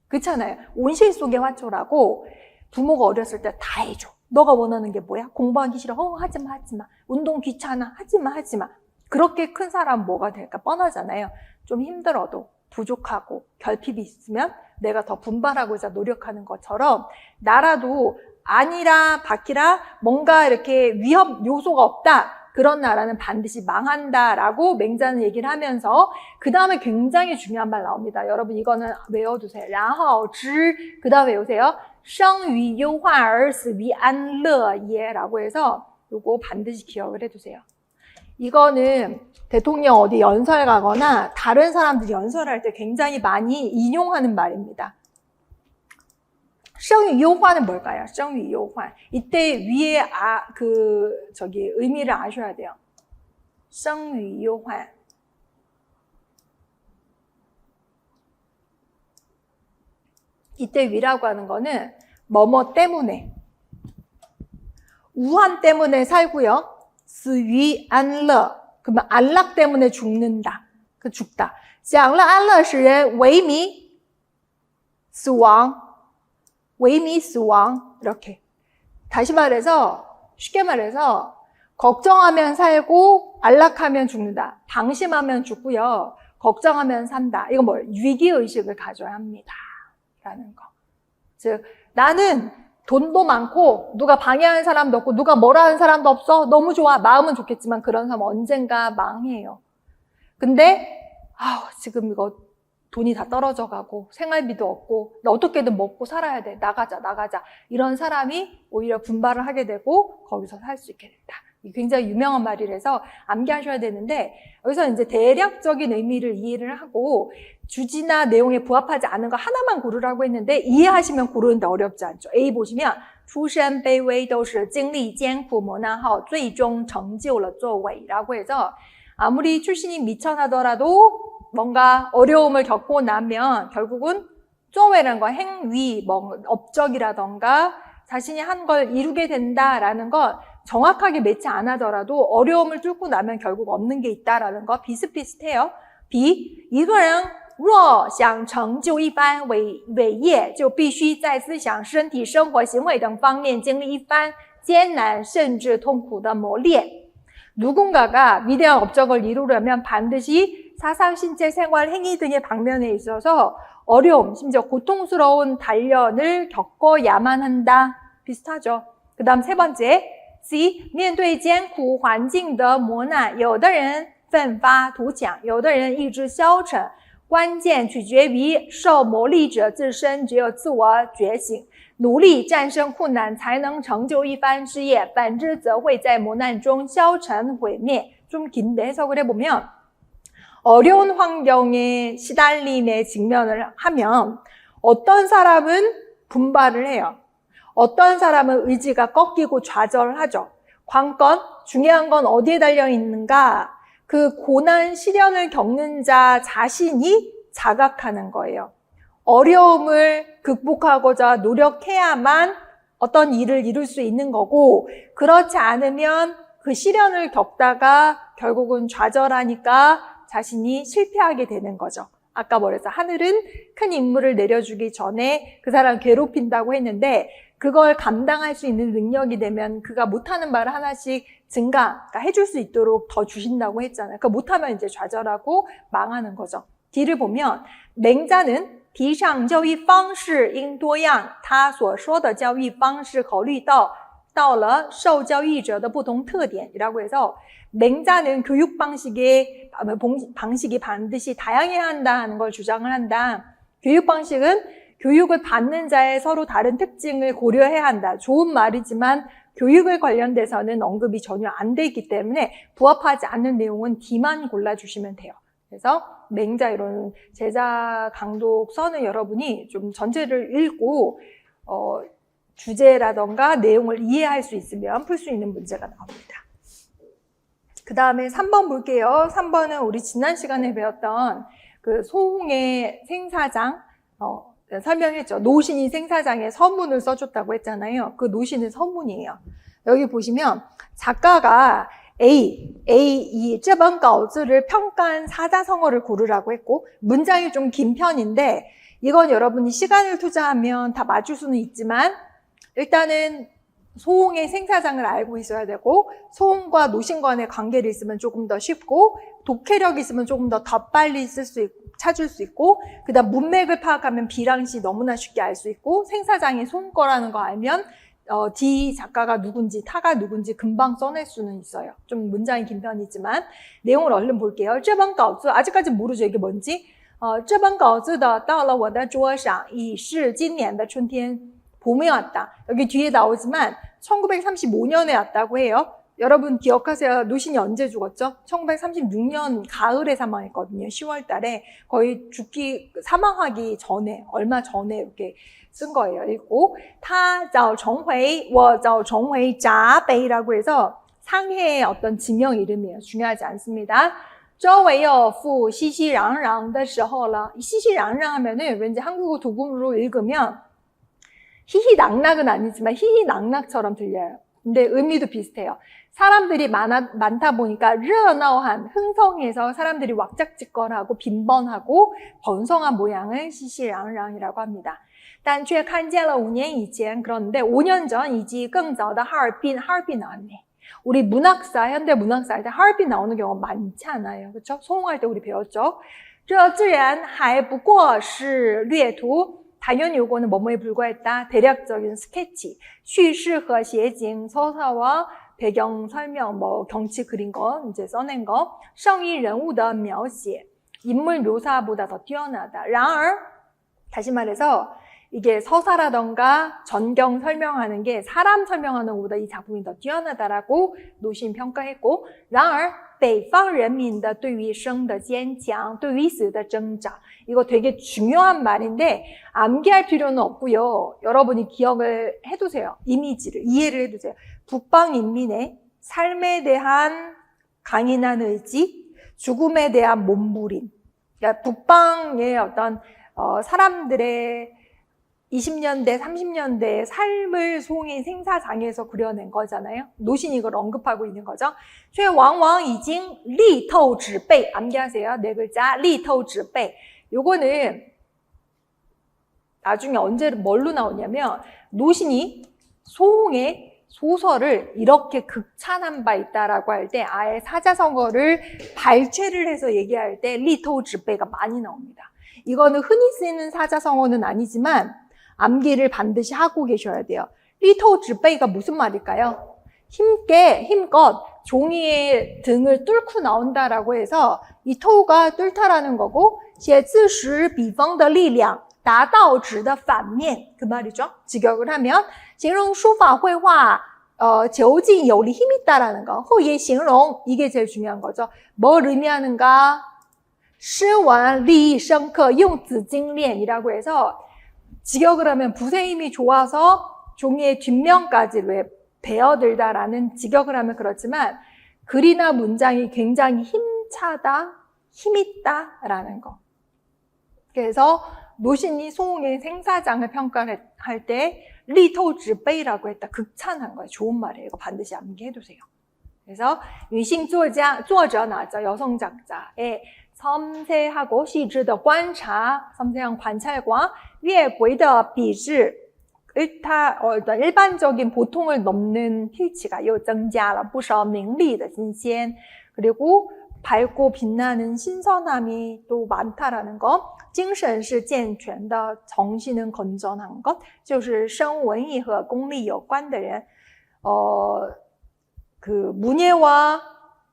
[SPEAKER 1] 그렇잖아요. 온실 속의 화초라고 부모가 어렸을 때 다 해줘. 너가 원하는 게 뭐야? 공부하기 싫어. 하지마. 운동 귀찮아. 하지마. 그렇게 큰 사람 뭐가 될까 뻔하잖아요. 좀 힘들어도 부족하고 결핍이 있으면 내가 더 분발하고자 노력하는 것처럼 나라도 아니라 밖이라 뭔가 이렇게 위협 요소가 없다. 그런 나라는 반드시 망한다라고 맹자는 얘기를 하면서 그 다음에 굉장히 중요한 말 나옵니다. 여러분 이거는 외워두세요. 然后知 그 다음에 외우세요. 生于忧患而死于安乐也 라고 해서 요거 반드시 기억을 해두세요. 이거는 대통령 어디 연설 가거나 다른 사람들이 연설할 때 굉장히 많이 인용하는 말입니다. 生于忧患은 뭘까요? 生于忧患. 이때 위에 의미를 아셔야 돼요. 生于忧患. 이때 위라고 하는 거는 뭐뭐 때문에 우한 때문에 살고요. 死于安乐 그러면 안락 때문에 죽는다. 그 죽다. 享乐安乐使人萎靡死亡 萎靡死亡 이렇게. 다시 말해서 쉽게 말해서 걱정하면 살고 안락하면 죽는다. 방심하면 죽고요. 걱정하면 산다. 이거 뭐예요? 위기의식을 가져야 합니다. 라는 거. 즉 나는 돈도 많고 누가 방해하는 사람도 없고 누가 뭐라 하는 사람도 없어. 너무 좋아. 마음은 좋겠지만 그런 사람 언젠가 망해요. 근데 지금 이거 돈이 다 떨어져 가고 생활비도 없고 어떻게든 먹고 살아야 돼. 나가자. 이런 사람이 오히려 분발을 하게 되고 거기서 살 수 있게 된다. 굉장히 유명한 말이라서 암기하셔야 되는데 여기서 이제 대략적인 의미를 이해를 하고 주지나 내용에 부합하지 않은 거 하나만 고르라고 했는데 이해하시면 고르는데 어렵지 않죠. A 보시면 出身卑微都是经历艰苦磨难后最终成就了作为라고 해서 아무리 출신이 미천하더라도 뭔가 어려움을 겪고 나면 결국은 쪼웨라는 거 행위, 뭐 업적이라던가 자신이 한 걸 이루게 된다라는 건 정확하게 매치 안 하더라도 어려움을 뚫고 나면 결국 얻는 게 있다라는 거 비슷비슷해요. B, 一个人若想成就一番伟业就必须在思想、身体、生活、行为等方面经历一番艰难甚至痛苦的磨练. 누군가가 위대한 업적을 이루려면 반드시 사상, 신체, 생활, 행위 등의 방면에 있어서 어려움, 심지어 고통스러운 단련을 겪어야만 한다. 비슷하죠. 그 다음 세 번째, C, 面对艰苦环境的磨难，有的人奋发图强，有的人意志消沉。关键取决于受磨砺者自身，只有自我觉醒，努力战胜困难，才能成就一番事业。反之，则会在磨难中消沉毁灭。좀 긴데 해석을 해보면 어려운 환경에 시달림에 직면을 하면 어떤 사람은 분발을 해요. 어떤 사람은 의지가 꺾이고 좌절하죠. 관건, 중요한 건 어디에 달려 있는가? 그 고난, 시련을 겪는 자 자신이 자각하는 거예요. 어려움을 극복하고자 노력해야만 어떤 일을 이룰 수 있는 거고 그렇지 않으면 그 시련을 겪다가 결국은 좌절하니까 자신이 실패하게 되는 거죠. 아까 말해서 하늘은 큰 임무를 내려주기 전에 그 사람 괴롭힌다고 했는데 그걸 감당할 수 있는 능력이 되면 그가 못하는 말을 하나씩 그러니까 해줄 수 있도록 더 주신다고 했잖아요. 그러니까 못하면 이제 좌절하고 망하는 거죠. D를 보면 맹자는提倡教育方式应多样，他所说的教育方式考虑到了受教育者的不同特点이라고 해서 맹자는 교육 방식이 반드시 다양해야 한다는 걸 주장을 한다. 교육 방식은 교육을 받는 자의 서로 다른 특징을 고려해야 한다. 좋은 말이지만 교육을 관련돼서는 언급이 전혀 안 돼 있기 때문에 부합하지 않는 내용은 D만 골라주시면 돼요. 그래서 맹자 이런 제자 강독서는 여러분이 좀 전체를 읽고 주제라던가 내용을 이해할 수 있으면 풀 수 있는 문제가 나옵니다. 그 다음에 3번 볼게요. 3번은 우리 지난 시간에 배웠던 그 소홍의 생사장 설명했죠. 노신이 생사장에 서문을 써줬다고 했잖아요. 그 노신은 서문이에요. 여기 보시면 작가가 이 这本稿子를 평가한 사자성어를 고르라고 했고 문장이 좀 긴 편인데 이건 여러분이 시간을 투자하면 다 맞출 수는 있지만 일단은 소홍의 생사장을 알고 있어야 되고 소홍과 노신 간의 관계를 있으면 조금 더 쉽고 독해력이 있으면 조금 더 빨리 찾을 수 있고 그 다음 문맥을 파악하면 B랑 C 너무나 쉽게 알 수 있고 생사장이 소홍 거라는 거 알면 D 작가가 누군지 타가 누군지 금방 써낼 수는 있어요. 좀 문장이 긴 편이지만 내용을 얼른 볼게요. 这本稿子 아직까지 모르죠 이게 뭔지 这本稿子的到了我的桌上已是今年的春天 봄에 왔다. 여기 뒤에 나오지만 1935년에 왔다고 해요. 여러분 기억하세요? 노신이 언제 죽었죠? 1936년 가을에 사망했거든요. 10월 달에 거의 사망하기 전에 얼마 전에 이렇게 쓴 거예요. 읽고 他找重回我找重回闸北라고 해서 상해의 어떤 지명 이름이에요. 중요하지 않습니다. 周围有副熙熙攘攘的时候了.熙熙攘攘 하면은 왠지 한국어 도금으로 읽으면 히히낙낙은 아니지만 히히낙낙처럼 들려요. 근데 의미도 비슷해요. 사람들이 많다 보니까 热闹한 흥성해서 사람들이 왁작지껄하고 빈번하고 번성한 모양을熙熙攘攘이라고 합니다. 但却看见了5年以前 그런데 5년 전以及更早的哈尔滨 나왔네. 우리 문학사, 현대 문학사 할 때 하얼빈 나오는 경우가 많지 않아요. 그렇죠? 소홍할 때 우리 배웠죠. 这自然还不过是略图 당연히 요거는 뭐뭐에 불과했다. 대략적인 스케치,叙事和写景, 서사와 배경 설명, 뭐 경치 그린 거 이제 써낸 거, 圣裔人物的描写 인물 묘사보다 더 뛰어나다. 然而 다시 말해서 이게 서사라던가 전경 설명하는 게 사람 설명하는 것보다 이 작품이 더 뛰어나다라고 노신 평가했고 然而北方人民的对于生的坚强对于死的挣扎 이거 되게 중요한 말인데 암기할 필요는 없고요. 여러분이 기억을 해두세요. 이미지를 이해를 해두세요. 북방 인민의 삶에 대한 강인한 의지, 죽음에 대한 몸부림. 그러니까 북방의 어떤 사람들의 20년대, 30년대의 삶을 송이 생사장에서 그려낸 거잖아요. 노신이 이걸 언급하고 있는 거죠. 所以往往已经力透纸背 암기하세요. 네 글자, 力透纸背 요거는 나중에 언제 뭘로 나오냐면 노신이 소홍의 소설을 이렇게 극찬한 바 있다라고 할 때 아예 사자성어를 발췌를 해서 얘기할 때 力透纸背가 많이 나옵니다. 이거는 흔히 쓰이는 사자성어는 아니지만 암기를 반드시 하고 계셔야 돼요. 力透纸背가 무슨 말일까요? 힘껏 종이의 등을 뚫고 나온다라고 해서 이透가 뚫다라는 거고 写字时笔锋的力量达到纸的反面 그 말이죠. 직역을 하면 形容书法绘画究竟有力힘 있다라는 거. 后也形容 이게 제일 중요한 거죠. 뭘 의미하는가? 诗文立意深刻用字精炼이라고 해서 직역을 하면 붓의 힘이 좋아서 종이의 뒷면까지 왜 베어들다라는 직역을 하면 그렇지만 글이나 문장이 굉장히 힘차다, 힘있다라는 거. 그래서 노신이 소홍의 생사장을 평가할 때 力透纸背라고 했다. 극찬한 거예요. 좋은 말이에요. 이거 반드시 암기해두세요. 그래서 女性作者 나왔죠. 여성 작자의 섬세하고 细致的观察, 섬세한 관찰과 越轨的笔致, 일반적인 보통을 넘는 필치가 又增加了不少名利的新鲜. 그리고 밝고 빛나는 신선함이 또 많다라는 것. 精神是健全的, 정신은 건전한 것. 就是生文艺和功利有关的人. 그 문예와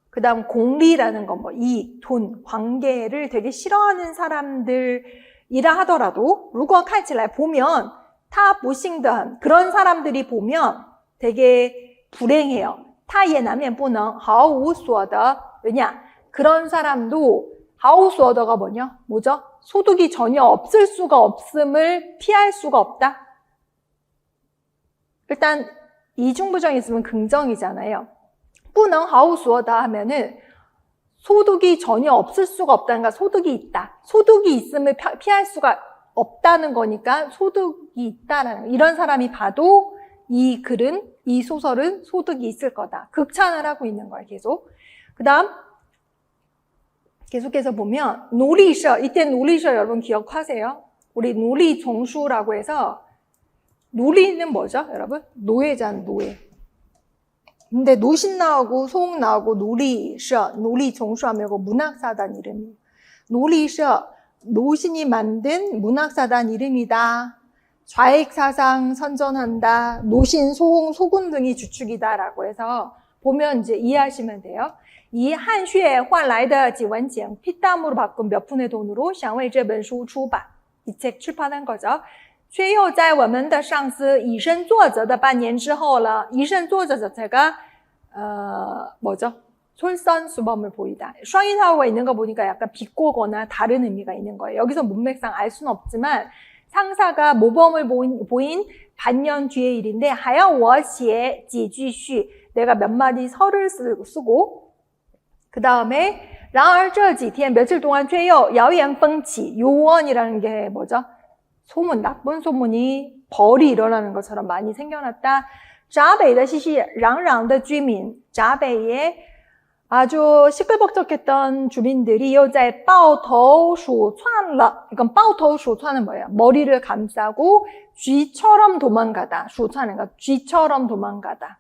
[SPEAKER 1] 그다음 공리라는 거, 뭐 이익, 돈, 관계를 되게 싫어하는 사람들이라 하더라도 如果看起来 보면 他不幸的 그런 사람들이 보면 되게 불행해요. 他也难免不能毫无所得. 왜냐? 그런 사람도 毫无所得가 뭐죠? 소득이 전혀 없을 수가 없음을 피할 수가 없다. 일단 이중부정이 있으면 긍정이잖아요. 不能毫无所得 하면은 소득이 전혀 없을 수가 없다는 거, 소득이 있다. 소득이 있음을 피할 수가 없다는 거니까 소득이 있다라는 거. 이런 사람이 봐도 이 글은, 이 소설은 소득이 있을 거다. 극찬을 하고 있는 거예요, 계속. 그 다음 계속해서 보면 노리셔, 이때 노리셔 여러분 기억하세요? 우리 노리종수라고 해서 노리는 뭐죠, 여러분? 노예잖아, 노예. 근데 노신 나오고 소홍 나오고 노리셔, 노리종수 하면 이거 문학사단 이름이에요. 노리셔, 노신이 만든 문학사단 이름이다. 좌익사상 선전한다. 노신, 소홍, 소군 등이 주축이다라고 해서 보면 이제 이해하시면 돼요. 이 한슈에 换来的几文钱 피땀으로 바꾼 몇 푼의 돈으로 想为这本书出版 이 책 출판한 거죠. 却又在我们的上司以身作则的半年之后了.以身作则자체가 뭐죠? 솔선수범을 보이다. 슈아인하오가 있는 거 보니까 약간 비꼬거나 다른 의미가 있는 거예요. 여기서 문맥상 알 수는 없지만 상사가 모범을 보인 반년 뒤의 일인데 还要我写几句序 내가 몇 마디 설을 쓰고 그 다음에 然而这几天 며칠 동안 却又谣言风起 요원이라는 게 뭐죠? 소문, 나쁜 소문이 벌이 일어나는 것처럼 많이 생겨났다. 闸北的熙熙攘攘的居民 자베이의 아주 시끌벅적했던 주민들이 여자의 抱头鼠窜了. 이건 抱头鼠窜은 뭐예요? 머리를 감싸고 쥐처럼 도망가다. 鼠窜, 그러니까 쥐처럼 도망가다.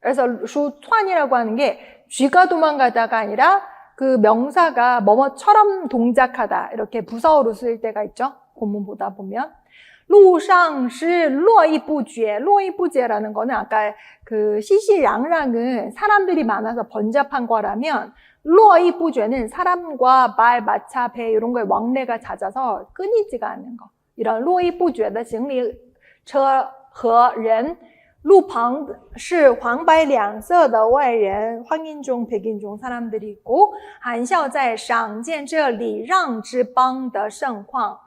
[SPEAKER 1] 그래서 슈窜이라고 하는 게 쥐가 도망가다가 아니라 그 명사가 뭐뭐처럼 동작하다. 이렇게 부사어로 쓰일 때가 있죠. 본문 보다 보면. 路上是络绎不绝. 络绎不绝라는 거는 아까 그 시시랑랑은 사람들이 많아서 번잡한 거라면 루어이부죄는 사람과 말, 마차, 배 이런 거에 왕래가 잦아서 끊이지가 않는 거. 이런 루어이부죄的行李车和人路旁是黄白两色的外人 황인종, 백인종 사람들이 있고 含笑在赏见这礼让之邦的盛况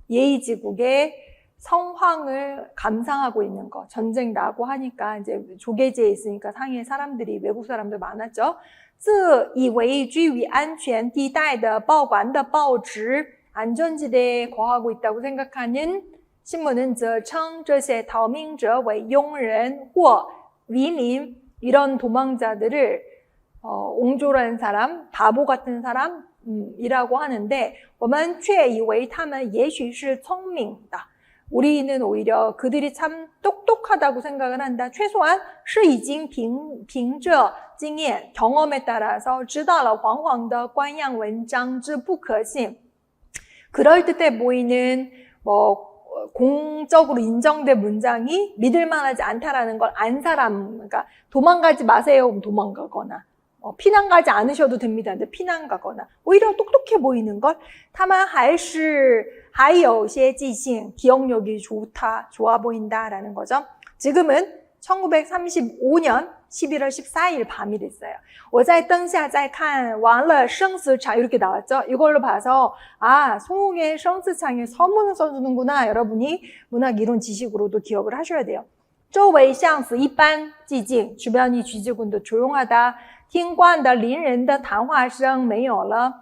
[SPEAKER 1] 예의지국의 성황을 감상하고 있는 거. 전쟁 나고 하니까 이제 조계지에 있으니까 상해 사람들이 외국 사람들 많았죠. 自以为居于安全地带的报馆的报纸 안전지대에 거하고 있다고 생각하는 신문은 则称这些逃命者为庸人或愚民 이런 도망자들을 옹졸한 사람, 바보 같은 사람이라고 하는데 我们却以为他们也许是聪明的 우리는 오히려 그들이 참 똑똑하다고 생각을 한다. 최소한 是已经凭着经验 경험에 따라서 知道了黄黄的官样文章之不可信 그럴듯해 보이는 공적으로 인정된 문장이 믿을만하지 않다라는 걸 안 사람, 그러니까 도망가지 마세요, 도망가거나 피난 가지 않으셔도 됩니다. 근데 피난 가거나 오히려 똑똑해 보이는 걸 他们还有些记性 기억력이 좋아 보인다라는 거죠. 지금은 1935년 11월 14일 밤이 됐어요. 我在灯下在看完了生死场 이렇게 나왔죠. 이걸로 봐서 송웅의生死场에 서문을 써주는구나. 여러분이 문학 이론 지식으로도 기억을 하셔야 돼요. 周围像死一般寂静 주변이 쥐지군도 조용하다. 听惯的邻人的谈话声没有了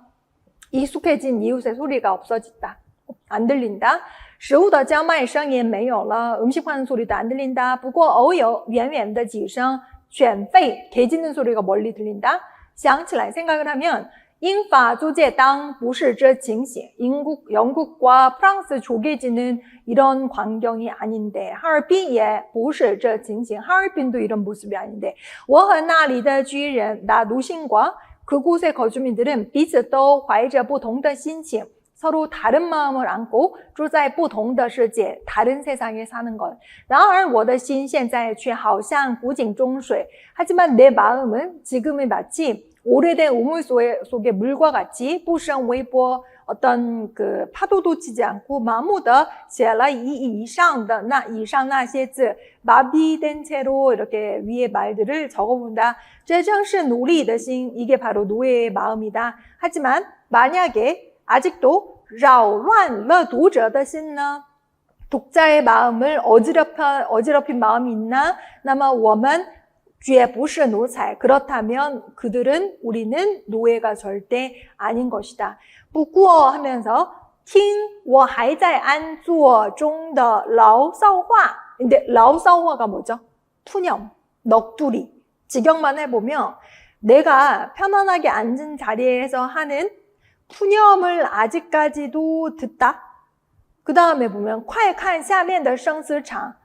[SPEAKER 1] 익숙해진 이웃의 소리가 없어졌다. 안 들린다. 食物的叫卖声也没有了 음식 파는 소리도 안 들린다. 不过偶有远远的几声犬吠 개 짖는 소리가 멀리 들린다. 想起来 생각을 하면 英法租界当不是这情形 영국과 프랑스 조계지는 이런 광경이 아닌데 哈尔滨也不是这情形 하얼빈도 이런 모습이 아닌데 我和那里的居人 나 노신과 그곳의 거주민들은 彼此都怀着不同的心情 서로 다른 마음을 안고 住在不同的世界 다른 세상에 사는 것 然而我的心现在却好像古井中水 하지만 내 마음은 지금은 마치 오래된 우물 속의 물과 같이 不胜微波 어떤 그 파도도 치지 않고 麻木的写了以上的那以上那些字 마비된 채로 이렇게 위에 말들을 적어본다. 这正是奴隶的心 이게 바로 노예의 마음이다. 하지만 만약에 아직도 扰乱了读者的心呢 독자의 마음을 어지럽힌 마음이 있나? 那么我们 绝不是奴才 그렇다면 그들은 우리는 노예가 절대 아닌 것이다. 不过 하면서 听我还在安坐中的牢骚话 근데牢骚화가 뭐죠? 푸념, 넋두리 직역만 해보면 내가 편안하게 앉은 자리에서 하는 푸념을 아직까지도 듣다. 그 다음에 보면 快看下面的生死场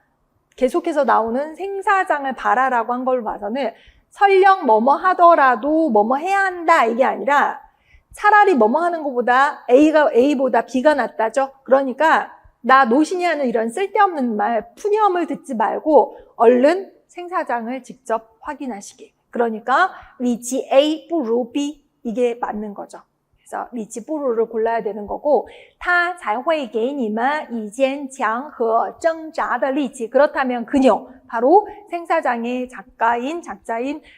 [SPEAKER 1] 계속해서 나오는 생사장을 바라라고 한 걸 봐서는 설령 뭐뭐 하더라도 뭐뭐 해야 한다 이게 아니라 차라리 뭐뭐 하는 것보다 A보다 B가 낫다죠. 그러니까 나 노신이 하는 이런 쓸데없는 말 푸념을 듣지 말고 얼른 생사장을 직접 확인하시기. 그러니까 위치 A 不如B 이게 맞는 거죠. 그래서 위치 不如를 골라야 되는 거고 他才会给你们以坚强和挣扎的力气 그렇다면 그녀 바로 생사장의 작자인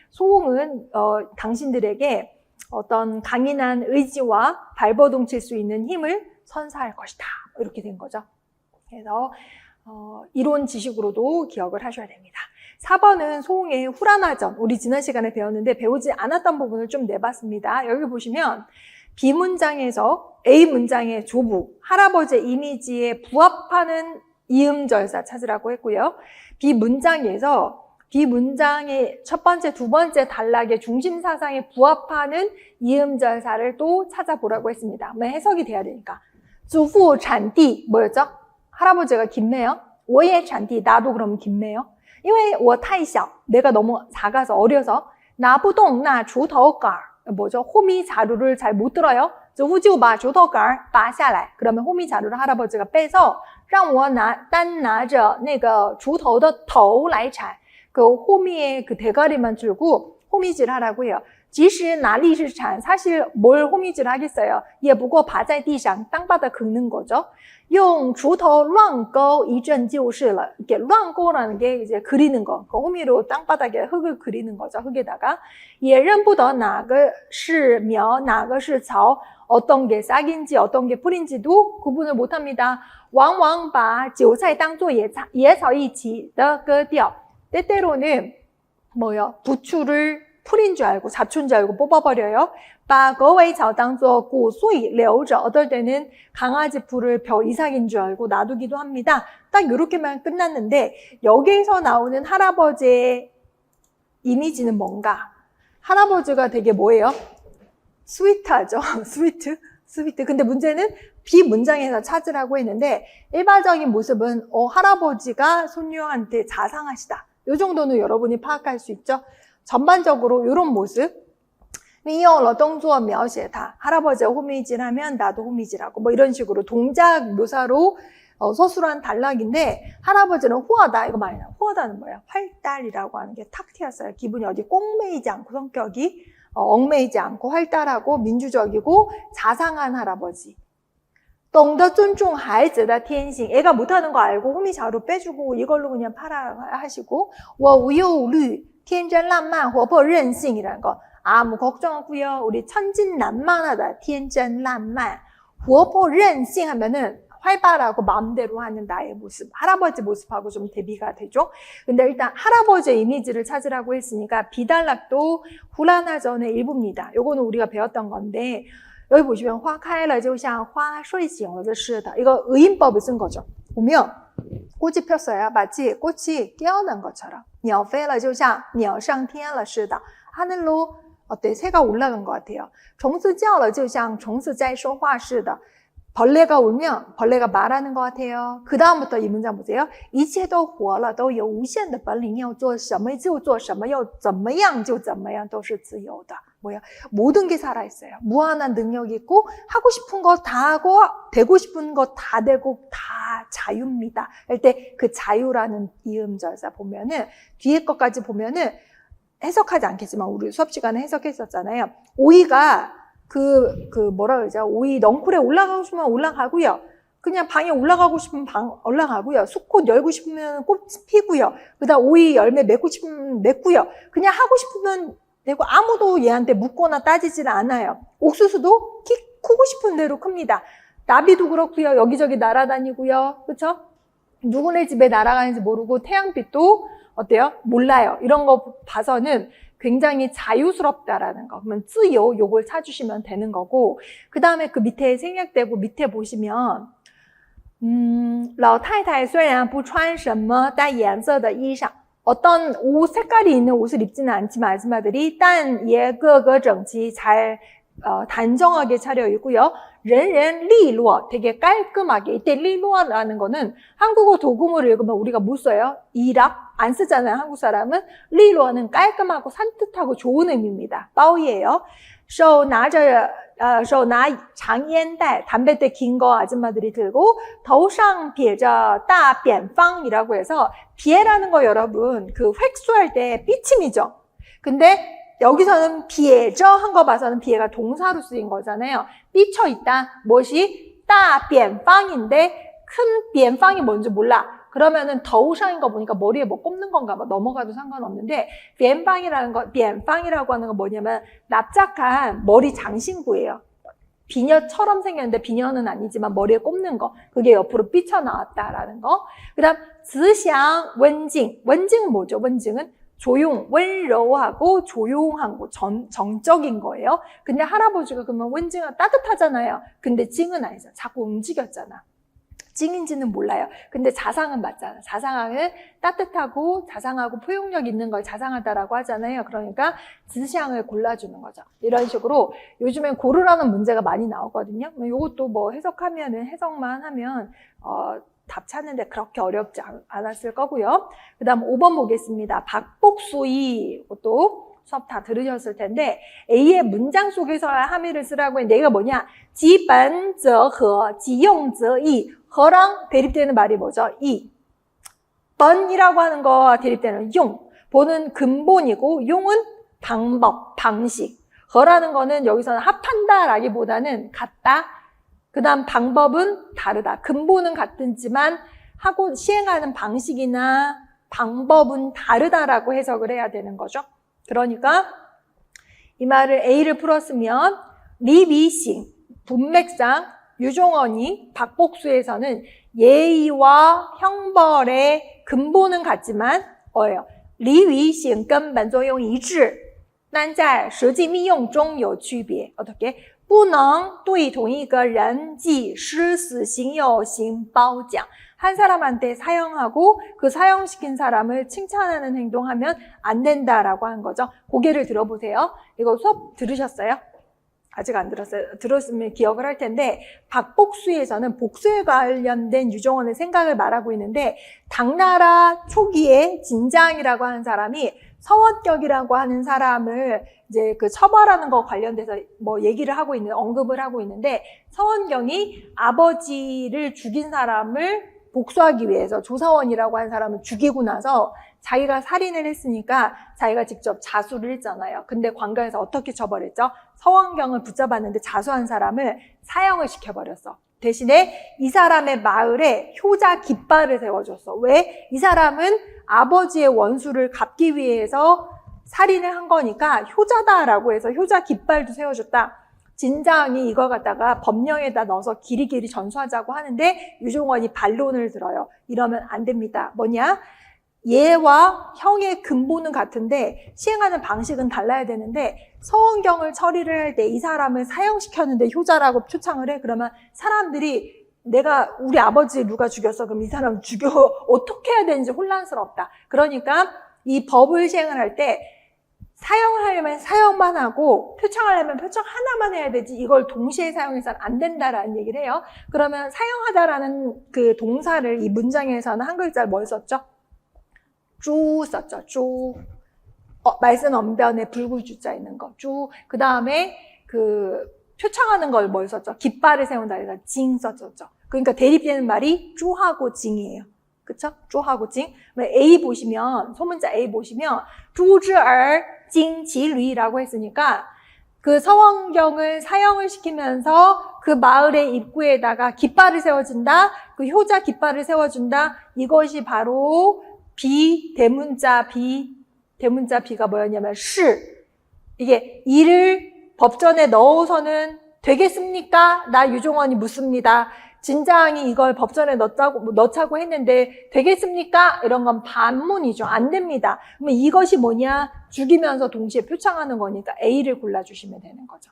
[SPEAKER 1] 소홍은 당신들에게 어떤 강인한 의지와 발버둥 칠 수 있는 힘을 선사할 것이다. 이렇게 된 거죠. 그래서 이론 지식으로도 기억을 하셔야 됩니다. 4번은 소홍의 후라나전 우리 지난 시간에 배웠는데 배우지 않았던 부분을 좀 내봤습니다. 여기 보시면 B문장에서 A문장의 조부, 할아버지의 이미지에 부합하는 이음절사 찾으라고 했고요. B문장의 첫 번째, 두 번째 단락의 중심사상에 부합하는 이음절사를 또 찾아보라고 했습니다. 한번 해석이 돼야 되니까. 祖父产地 뭐였죠? 할아버지가 김매요. 我也产地 나도 그럼 김매요. 因为我太小 내가 너무 작아서 어려서 拿不动那锄头杆 뭐죠? 호미 자루를 잘 못 들어요. 祖父就把锄头杆拔下来 그러면 호미 자루를 할아버지가 빼서 让我单拿着那个锄头的头来铲 그 호미의 그 대가리만 들고 호미질 하라고요. 即使拿力士铲 사실 뭘 호미질 하겠어요. 也不过爬在地上 땅바닥 긁는 거죠. 用锄头乱勾一阵就是了. 이렇게 乱勾라는 게 이제 그리는 거. 그 호미로 땅바닥에 흙을 그리는 거죠. 흙에다가 也认不得哪个是苗哪个是草 어떤 게 싹인지 어떤 게 뿌린지도 구분을 못합니다. 往往把韭菜当作野草一起的割掉. 때때로는 뭐요? 부추를 풀인 줄 알고 잡초인 줄 알고 뽑아버려요. 把狗尾草当作骨髓留着. 어떨 때는 강아지 풀을 벼 이삭인 줄 알고 놔두기도 합니다. 딱 이렇게만 끝났는데 여기에서 나오는 할아버지의 이미지는 뭔가? 할아버지가 되게 뭐예요? 스위트하죠. 스위트. 근데 문제는 비문장에서 찾으라고 했는데 일반적인 모습은 할아버지가 손녀한테 자상하시다. 이 정도는 여러분이 파악할 수 있죠. 전반적으로 이런 모습. 利用了动作描写他. 할아버지가 호미질하면 나도 호미질하고 뭐 이런 식으로 동작 묘사로 서술한 단락인데 할아버지는 후하다. 이거 많이 나와요. 후하다는 뭐야? 활달이라고 하는 게 탁 튀었어요. 기분이 어디 꽁매이지 않고 성격이 얽매이지 않고 활달하고 민주적이고 자상한 할아버지. 懂得尊重孩子的天性. 애가 못하는 거 알고 호미자루 빼주고 이걸로 그냥 팔아 하시고 我无忧无虑天真烂漫活泼任性이라는 거. 아무 걱정 없고요. 우리 천진난만하다. 天真烂漫活泼任性 하면은 활발하고 마음대로 하는 나의 모습. 할아버지 모습하고 좀 대비가 되죠. 근데 일단 할아버지의 이미지를 찾으라고 했으니까 비단락도 후라나전의 일부입니다. 요거는 우리가 배웠던 건데 여기 보시면 花开了就像花睡醒了的似的. 이거 의인법을 쓴 거죠. 보면 꽃이 폈어요. 마치 꽃이 깨어난 것처럼. 鸟飞了就像鸟上天了似的. 하늘로 어때? 새가 올라간 것 같아요. 虫子叫了就像虫子在说话似的. 벌레가 울면 벌레가 말하는 것 같아요. 그 다음부터 이 문장 보세요. 一切都活了都有无限的本领要做什么就做什么要怎么样就怎么样都是自由的. 뭐야? 모든 게 살아있어요. 무한한 능력이 있고 하고 싶은 거 다 하고 되고 싶은 거 다 되고 다 자유입니다. 할 때 그 자유라는 이음절사 보면은 뒤에 것까지 보면은 해석하지 않겠지만 우리 수업 시간에 해석했었잖아요. 오이가 뭐라 그러죠? 오이 넝쿨에 올라가고 싶으면 올라가고요. 그냥 방에 올라가고 싶으면 방 올라가고요. 수꽃 열고 싶으면 꽃 피고요. 그다음 오이 열매 맺고 싶으면 맺고요. 그냥 하고 싶으면 되고 아무도 얘한테 묻거나 따지질 않아요. 옥수수도 키 크고 싶은 대로 큽니다. 나비도 그렇고요. 여기저기 날아다니고요. 그렇죠? 누구네 집에 날아가는지 모르고 태양빛도 어때요? 몰라요. 이런 거 봐서는 굉장히 자유스럽다라는 거. 그러면 自由 요걸 찾으시면 되는 거고 그 다음에 그 밑에 생략되고 밑에 보시면 老太太虽然不穿什么带颜色的衣裳 어떤 옷 색깔이 있는 옷을 입지는 않지만 아줌마들이 딴 예个个整齐 잘 단정하게 차려입고요. 人人利落 되게 깔끔하게. 이때利落라는 거는 한국어 도금을 읽으면 우리가 뭐 써요? 이락 안 쓰잖아요. 한국 사람은 利落는 깔끔하고 산뜻하고 좋은 의미입니다. 빠오이예요. 手拿长烟袋 담배대 긴 거 아줌마들이 들고 头上别着大扁方이라고 해서 비에라는 거 여러분 그 획수할 때 삐침이죠. 근데 여기서는 비에저 한 거 봐서는 비에가 동사로 쓰인 거잖아요. 삐쳐 있다. 무엇이? 따扁方인데 큰扁方이 뭔지 몰라. 그러면은 더우상인 거 보니까 머리에 뭐 꼽는 건가 봐. 넘어가도 상관없는데扁方이라고 하는 건 뭐냐면 납작한 머리 장신구예요. 비녀처럼 생겼는데 비녀는 아니지만 머리에 꼽는 거. 그게 옆으로 삐쳐나왔다라는 거. 그 다음 慈祥 원징. 원징은 뭐죠? 원징은 조용,温柔하고 조용하고 정적인 거예요. 근데 할아버지가 그러면 원징은 따뜻하잖아요. 근데 징은 아니죠. 자꾸 움직였잖아. 징인지는 몰라요. 근데 자상은 맞잖아. 자상은 따뜻하고 자상하고 포용력 있는 걸 자상하다라고 하잖아요. 그러니까 지시향을 골라주는 거죠. 이런 식으로 요즘엔 고르라는 문제가 많이 나오거든요. 이것도 뭐 해석만 하면 답 찾는데 그렇게 어렵지 않았을 거고요. 그 다음 5번 보겠습니다. 박복수이 이것도 수업 다 들으셨을 텐데 A의 문장 속에서 함의를 쓰라고 했는데 얘가 뭐냐? 基本则和即用则义 허랑 대립되는 말이 뭐죠? 이. 번이라고 하는 거 대립되는 용. 본은 근본이고 용은 방법, 방식. 허라는 거는 여기서는 합한다라기보다는 같다. 그 다음 방법은 다르다. 근본은 같지만 하고 시행하는 방식이나 방법은 다르다라고 해석을 해야 되는 거죠. 그러니까 이 말을 A를 풀었으면 리위싱, 문맥상 유종언이 박복수에서는 예의와 형벌의 근본은 같지만 뭐예요? 离于性根本作用一致但在实际密用中有区别 어떻게? 不能对同一个人即施死刑有行褒奖 한 사람한테 사형하고 그 사형시킨 사람을 칭찬하는 행동하면 안 된다라고 하는 거죠. 고개를 들어보세요. 이거 수업 들으셨어요? 아직 안 들었어요. 들었으면 기억을 할 텐데 박복수에서는 복수에 관련된 유종언의 생각을 말하고 있는데 당나라 초기에 진장이라고 하는 사람이 서원격이라고 하는 사람을 이제 그 처벌하는 거 관련돼서 뭐 얘기를 하고 있는 언급을 하고 있는데 서원경이 아버지를 죽인 사람을 복수하기 위해서 조사원이라고 하는 사람을 죽이고 나서 자기가 살인을 했으니까 자기가 직접 자수를 했잖아요. 근데 관가에서 어떻게 처벌했죠? 서원경을 붙잡았는데 자수한 사람을 사형을 시켜버렸어. 대신에 이 사람의 마을에 효자 깃발을 세워줬어. 왜? 이 사람은 아버지의 원수를 갚기 위해서 살인을 한 거니까 효자다라고 해서 효자 깃발도 세워줬다. 진장이 이걸 갖다가 법령에다 넣어서 길이길이 전수하자고 하는데 유종언이 반론을 들어요. 이러면 안 됩니다. 뭐냐? 예와 형의 근본은 같은데 시행하는 방식은 달라야 되는데 서원경을 처리를 할 때 이 사람을 사형시켰는데 효자라고 표창을 해. 그러면 사람들이 내가 우리 아버지 누가 죽였어? 그럼 이 사람 죽여 어떻게 해야 되는지 혼란스럽다. 그러니까 이 법을 시행을 할 때 사형을 하려면 사형만 하고 표창하려면 표창 하나만 해야 되지 이걸 동시에 사용해서는 안 된다라는 얘기를 해요. 그러면 사형하다라는 그 동사를 이 문장에서는 한 글자를 뭘 썼죠? 쭈 썼죠. 쭈. 말씀 언변에 불구주자 있는 거. 쭈. 그 다음에 그 표창하는 걸 뭘 썼죠? 깃발을 세운다 해서 징 썼죠. 그러니까 대립되는 말이 쭈하고 징이에요. 그쵸? 쭈하고 징. A 보시면 소문자 A 보시면 쭈즈얼 징지류라고 했으니까 그 서원경을 사형을 시키면서 그 마을의 입구에다가 깃발을 세워준다. 그 효자 깃발을 세워준다. 이것이 바로 대문자 B가 뭐였냐면 시. 이게 이를 법전에 넣어서는 되겠습니까? 나 유종언이 묻습니다. 진장이 이걸 법전에 넣자고 했는데 되겠습니까? 이런 건 반문이죠. 안 됩니다. 그러면 이것이 뭐냐? 죽이면서 동시에 표창하는 거니까 A를 골라주시면 되는 거죠.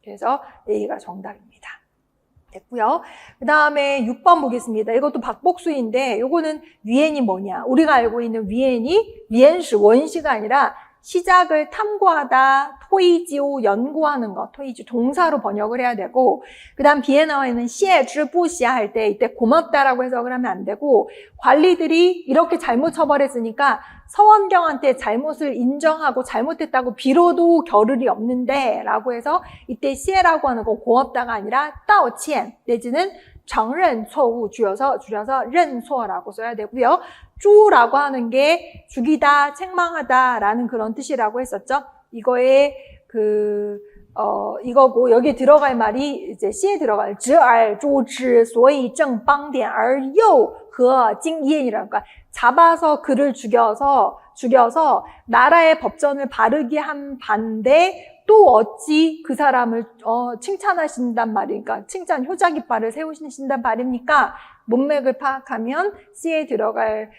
[SPEAKER 1] 그래서 A가 정답입니다. 됐고요. 그 다음에 6번 보겠습니다. 이것도 박복수인데 이거는 위엔이 뭐냐? 우리가 알고 있는 위엔이 위엔시 원시가 아니라 시작을 탐구하다, 토이지오 연구하는 것, 토이지 동사로 번역을 해야 되고 그 다음 뒤에 나와 있는 시에즈부시아 할 때 이때 고맙다라고 해석을 하면 안 되고 관리들이 이렇게 잘못 처벌했으니까 서원경한테 잘못을 인정하고 잘못했다고 빌어도 겨를이 없는데 라고 해서 이때 시에라고 하는 건 고맙다가 아니라 따오치엔 내지는 정ren错误 줄여서 렌소라고 써야 되고요. 쭈라고 하는 게 죽이다, 책망하다라는 그런 뜻이라고 했었죠. 이거에 이거고 여기 들어갈 말이 이제 시에 들어갈 直而诛之所以正邦典而又和经验이라고 그러니까 잡아서 그를 죽여서 나라의 법전을 바르게 한 반대 또 어찌 그 사람을 칭찬하신단 말이니까 칭찬 효자 깃발을 세우신단 말입니까? 문맥을 파악하면 C에 들어갈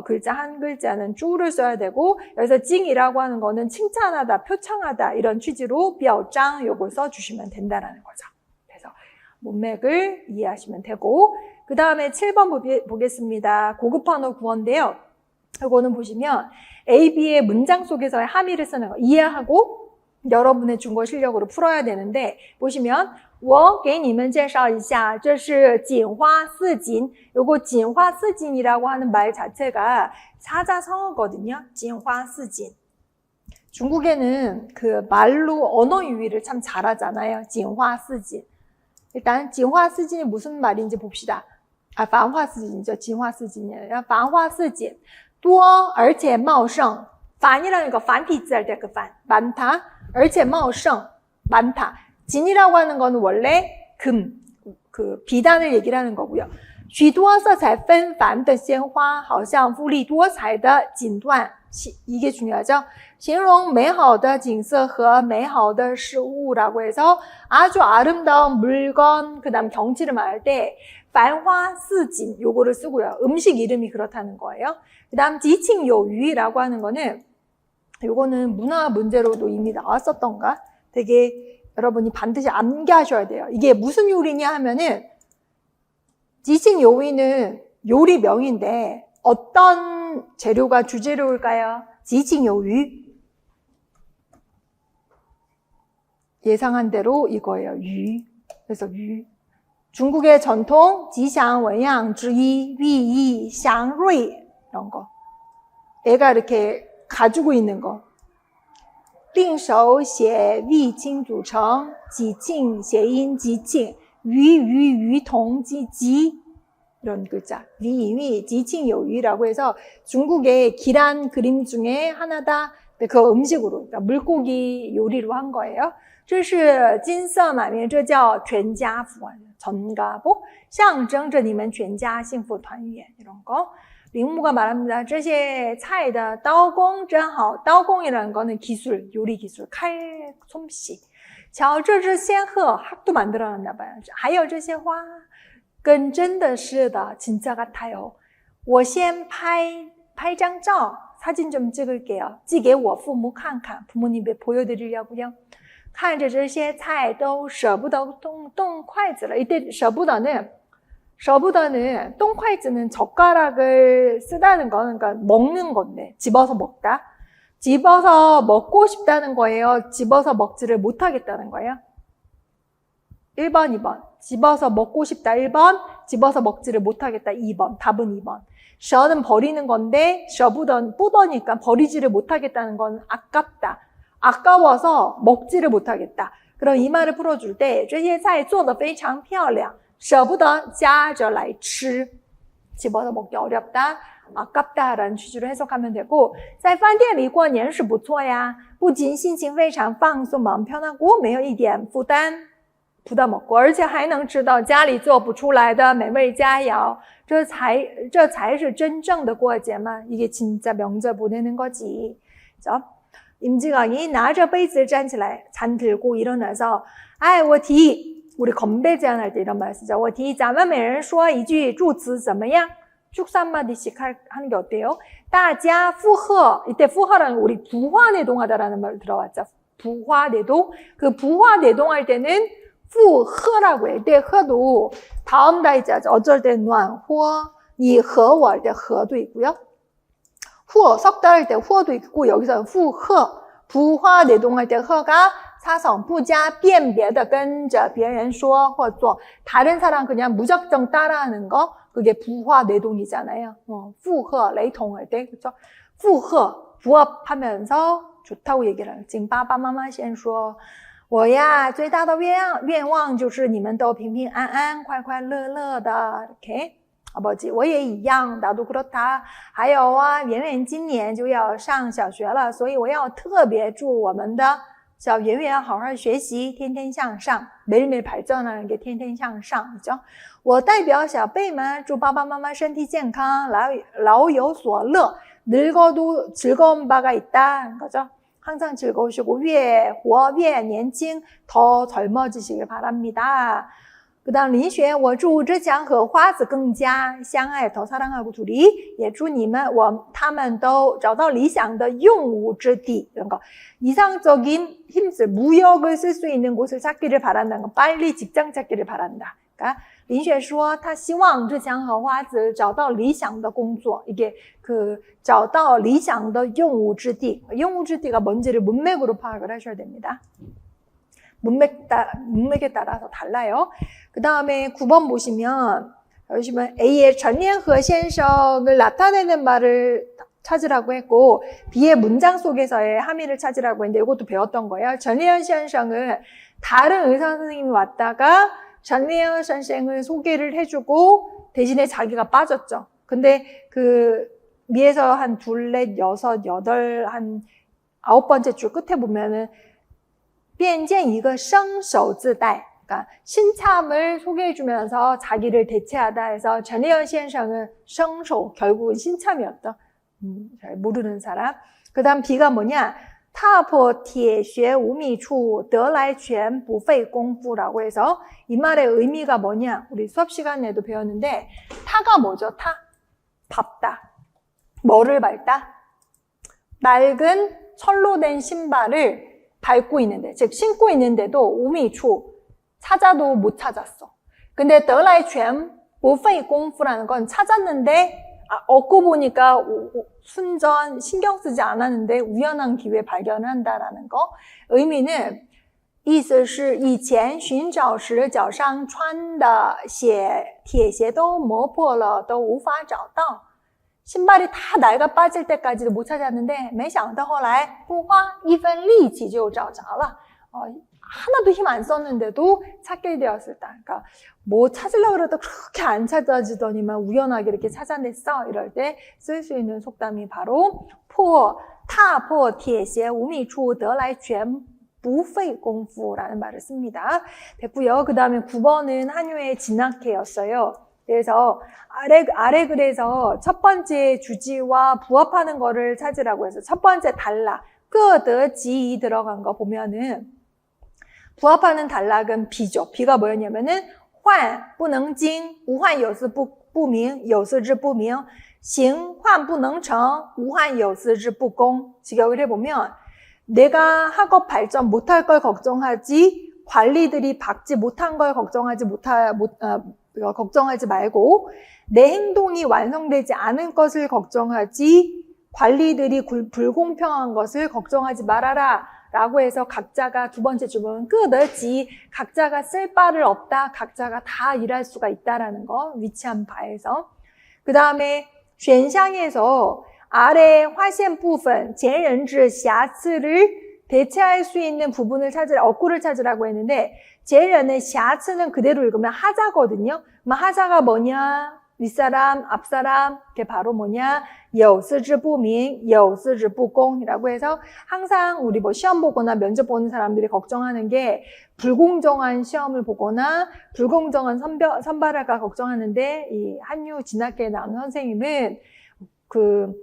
[SPEAKER 1] 글자 한 글자는 쭈를 써야 되고 여기서 징이라고 하는 거는 칭찬하다, 표창하다 이런 취지로 뼈짱 요걸 써주시면 된다라는 거죠. 그래서 문맥을 이해하시면 되고 그 다음에 7번 보겠습니다. 고급한어 구어인데요. 이거는 보시면 A, B의 문장 속에서의 함의를 쓰는 거 이해하고 여러분의 중국어 실력으로 풀어야 되는데 보시면 我给你们介绍一下这是锦花四锦 요거 锦花四锦이라고 하는 말 자체가 사자성어거든요. 锦花四锦 중국에는 그 말로 언어 유희를 참 잘하잖아요. 锦花四锦 일단 锦花四锦이 무슨 말인지 봅시다.繁花四锦죠. 锦花四锦이에요. 繁花四锦多而且茂盛 반이라는 거繁体字할 때 그 반, 많다. 而且茂盛, 많다. 진이라고 하는 거는 원래 금, 그 비단을 얘기를 하는 거고요. 许多色彩纷繁的鲜花好像富丽多彩的锦缎 이게 중요하죠. 形容美好的景色和美好的事物라고 해서 아주 아름다운 물건, 그 다음 경치를 말할 때繁花似锦 요거를 쓰고요. 음식 이름이 그렇다는 거예요. 그 다음 지칭요유라고 하는 거는 요거는 문화 문제로도 이미 나왔었던가? 되게 여러분이 반드시 암기하셔야 돼요. 이게 무슨 요리냐 하면은 지칭요위는 요리명인데 어떤 재료가 주재료일까요? 지칭요유. 예상한 대로 이거예요. 유. 그래서 유. 중국의 전통 지샹 원양 즈이 위이 샹루이 이런 거. 애가 이렇게 가지고 있는 거. 令手写위칭组成 지칭 谐音 지칭 위同 지 이런 글자. 위 지칭 요유라고 해서 중국의 기란 그림 중에 하나다. 그 음식으로 그러니까 물고기 요리로 한 거예요. 这是金色满面这叫全家福 전가복 象征着你们全家幸福团圆 이런 거. 링무가 말합니다. 这些菜的刀工真好.刀工이라는 거는 기술, 요리 기술, 칼 솜씨. 瞧这只仙鹤 학도 만들어놨나 봐요. 还有这些花跟真的是的 진짜 같아요. 我先拍张照 사진 좀 찍을게요. 寄给我父母看看 부모님께 보여드리려고요. 看着这些菜都舍不得动筷子了. 이때 舍不得는 똥筷즈는 젓가락을 쓰다는 거는 그러니까 먹는 건데 집어서 먹다. 집어서 먹고 싶다는 거예요. 집어서 먹지를 못하겠다는 거예요. 1번, 2번. 집어서 먹고 싶다 1번, 집어서 먹지를 못하겠다 2번. 답은 2번. 舍는 버리는 건데 舍不得뿌더니까 버리지를 못하겠다는 건 아깝다. 아까워서 먹지를 못하겠다. 그럼 이 말을 풀어줄 때 这些菜做得非常漂亮舍不得夹着来吃 집어서 먹기 어렵다, 아깝다라는 취지로 해석하면 되고 在饭店里过年是不错呀不仅心情非常放松마음 편하고 没有一点负担 부담 없고 而且还能吃到家里做不出来的美味佳肴这才是真正的过节嘛 이게 진짜 명절 보내는 거지. 그죠? 임지강이 拿着杯子站起来 잔 들고 일어나서 哎我提 우리 건배 제안할 때 이런 말 쓰죠. 我提咱们每人说一句祝词怎么样? 축사 한마디씩 하는 게 어때요? 大家附和 이때附和라는 우리 부화내동하다라는 말 들어왔죠. 부화내동 그 부화내동할 때는 附和라고 해. 이때 허도 다음 다이자죠. 어쩔 때暖和 니和我할 때和도 있고요. 或 석달할 때 或도 있고 여기서는 附和 부화내동할 때 허가 사성, 부자, 辨别的跟着别人说或做 다른 사람 그냥 무작정 따라하는 거 그게 부화내동이잖아요. 附和, 레이통할 때 그렇죠? 附和, 부합하면서 좋다고 얘기를 하는. 지금 빠빠마마 先说我呀最大的愿望就是你们都平平安安快快乐乐的 이렇게 아버지 我也一样 나도 그렇다 还有啊圆圆今年就要上小学了所以我要特别祝我们的小圆圆好好学习天天向上 매일매일 발전하는 게 天天向上 그죠? 我代表小辈们祝爸爸妈妈身体健康老有所乐 늙어도 즐거운 바가 있다 거죠? 항상 즐거우시고 越活越年轻 더 젊어지시길 바랍니다. 그 다음林雪我祝志强和花子更加相爱 더 사랑하고 둘이 也祝你们他们都找到理想的用武之地 이런 거 이상적인 힘쓸 무역을 쓸 수 있는 곳을 찾기를 바란다는 거 빨리 직장 찾기를 바란다. 그러니까 林雪说他希望志强和花子找到理想的工作 이게 그找到理想的用武之地 用武之地가 뭔지를 문맥으로 파악을 하셔야 됩니다. 문맥에 따라서 달라요. 그 다음에 9번 보시면 A의 전리허先生을 나타내는 말을 찾으라고 했고 B의 문장 속에서의 함의를 찾으라고 했는데 이것도 배웠던 거예요. 전리허先生은 다른 의사 선생님이 왔다가 전리허 선생을 소개를 해주고 대신에 자기가 빠졌죠. 근데 그 위에서 한 둘, 넷, 여섯, 여덟, 한 9번째 줄 끝에 보면은 便见一个生手自带 그러니까 신참을 소개해주면서 자기를 대체하다 해서 전혜연先生은 生手 결국은 신참이었다. 잘 모르는 사람. 그 다음 B가 뭐냐? 踏破铁鞋无觅处得来全不费功夫라고 해서 이 말의 의미가 뭐냐? 우리 수업 시간에도 배웠는데 타가 뭐죠? 타? 밟다. 뭐를 밟다? 낡은 철로 된 신발을 밟고 있는데, 즉 신고 있는데도 우미추 찾아도 못 찾았어. 근데 得来全不费功夫라는 건 찾았는데 얻고 보니까 순전 신경 쓰지 않았는데 우연한 기회 발견한다라는 거. 의미는 意思是以前寻找时脚上穿的铁鞋都磨破了都无法找到 신발이 다 낡아 빠질 때까지도 못 찾았는데 没想到后来不花一分力气就找着了 하나도 힘 안 썼는데도 찾게 되었을다. 그러니까 뭐 찾으려고 그래도 그렇게 안 찾아지더니만 우연하게 이렇게 찾아냈어. 이럴 때 쓸 수 있는 속담이 바로 踏破铁鞋无觅处得来全不费功夫라는 말을 씁니다. 됐고요. 그 다음에 9번은 한유의 진학해였어요. 그래서 아래 글에서 첫 번째 주지와 부합하는 거를 찾으라고 해서 첫 번째 달라, 끄드지 들어간 거 보면은 부합하는 단락은 B죠. B가 뭐였냐면은 患不能经无患有司不明有司之不明行患不能成无患有司之不公 직역을 해보면 내가 학업 발전 못할 걸 걱정하지 관리들이 받지 못한 걸 걱정하지 말고 내 행동이 완성되지 않은 것을 걱정하지 관리들이 불공평한 것을 걱정하지 말아라 라고 해서 각자가 두 번째 주문 끄덕지 각자가 쓸 바를 없다 각자가 다 일할 수가 있다라는 거 위치한 바에서 그 다음에 选项에서 아래 划线部分前人之瑕疵를 대체할 수 있는 부분을 찾으라 억구를 찾으라고 했는데 제련의 샤츠는 그대로 읽으면 하자거든요. 하자가 뭐냐? 윗사람, 앞사람, 그게 바로 뭐냐? 有司之不明,有司之不公이라고 해서 항상 우리 뭐 시험 보거나 면접 보는 사람들이 걱정하는 게 불공정한 시험을 보거나 불공정한 선발할까 걱정하는데 이 한유 진학계에 나온 선생님은 그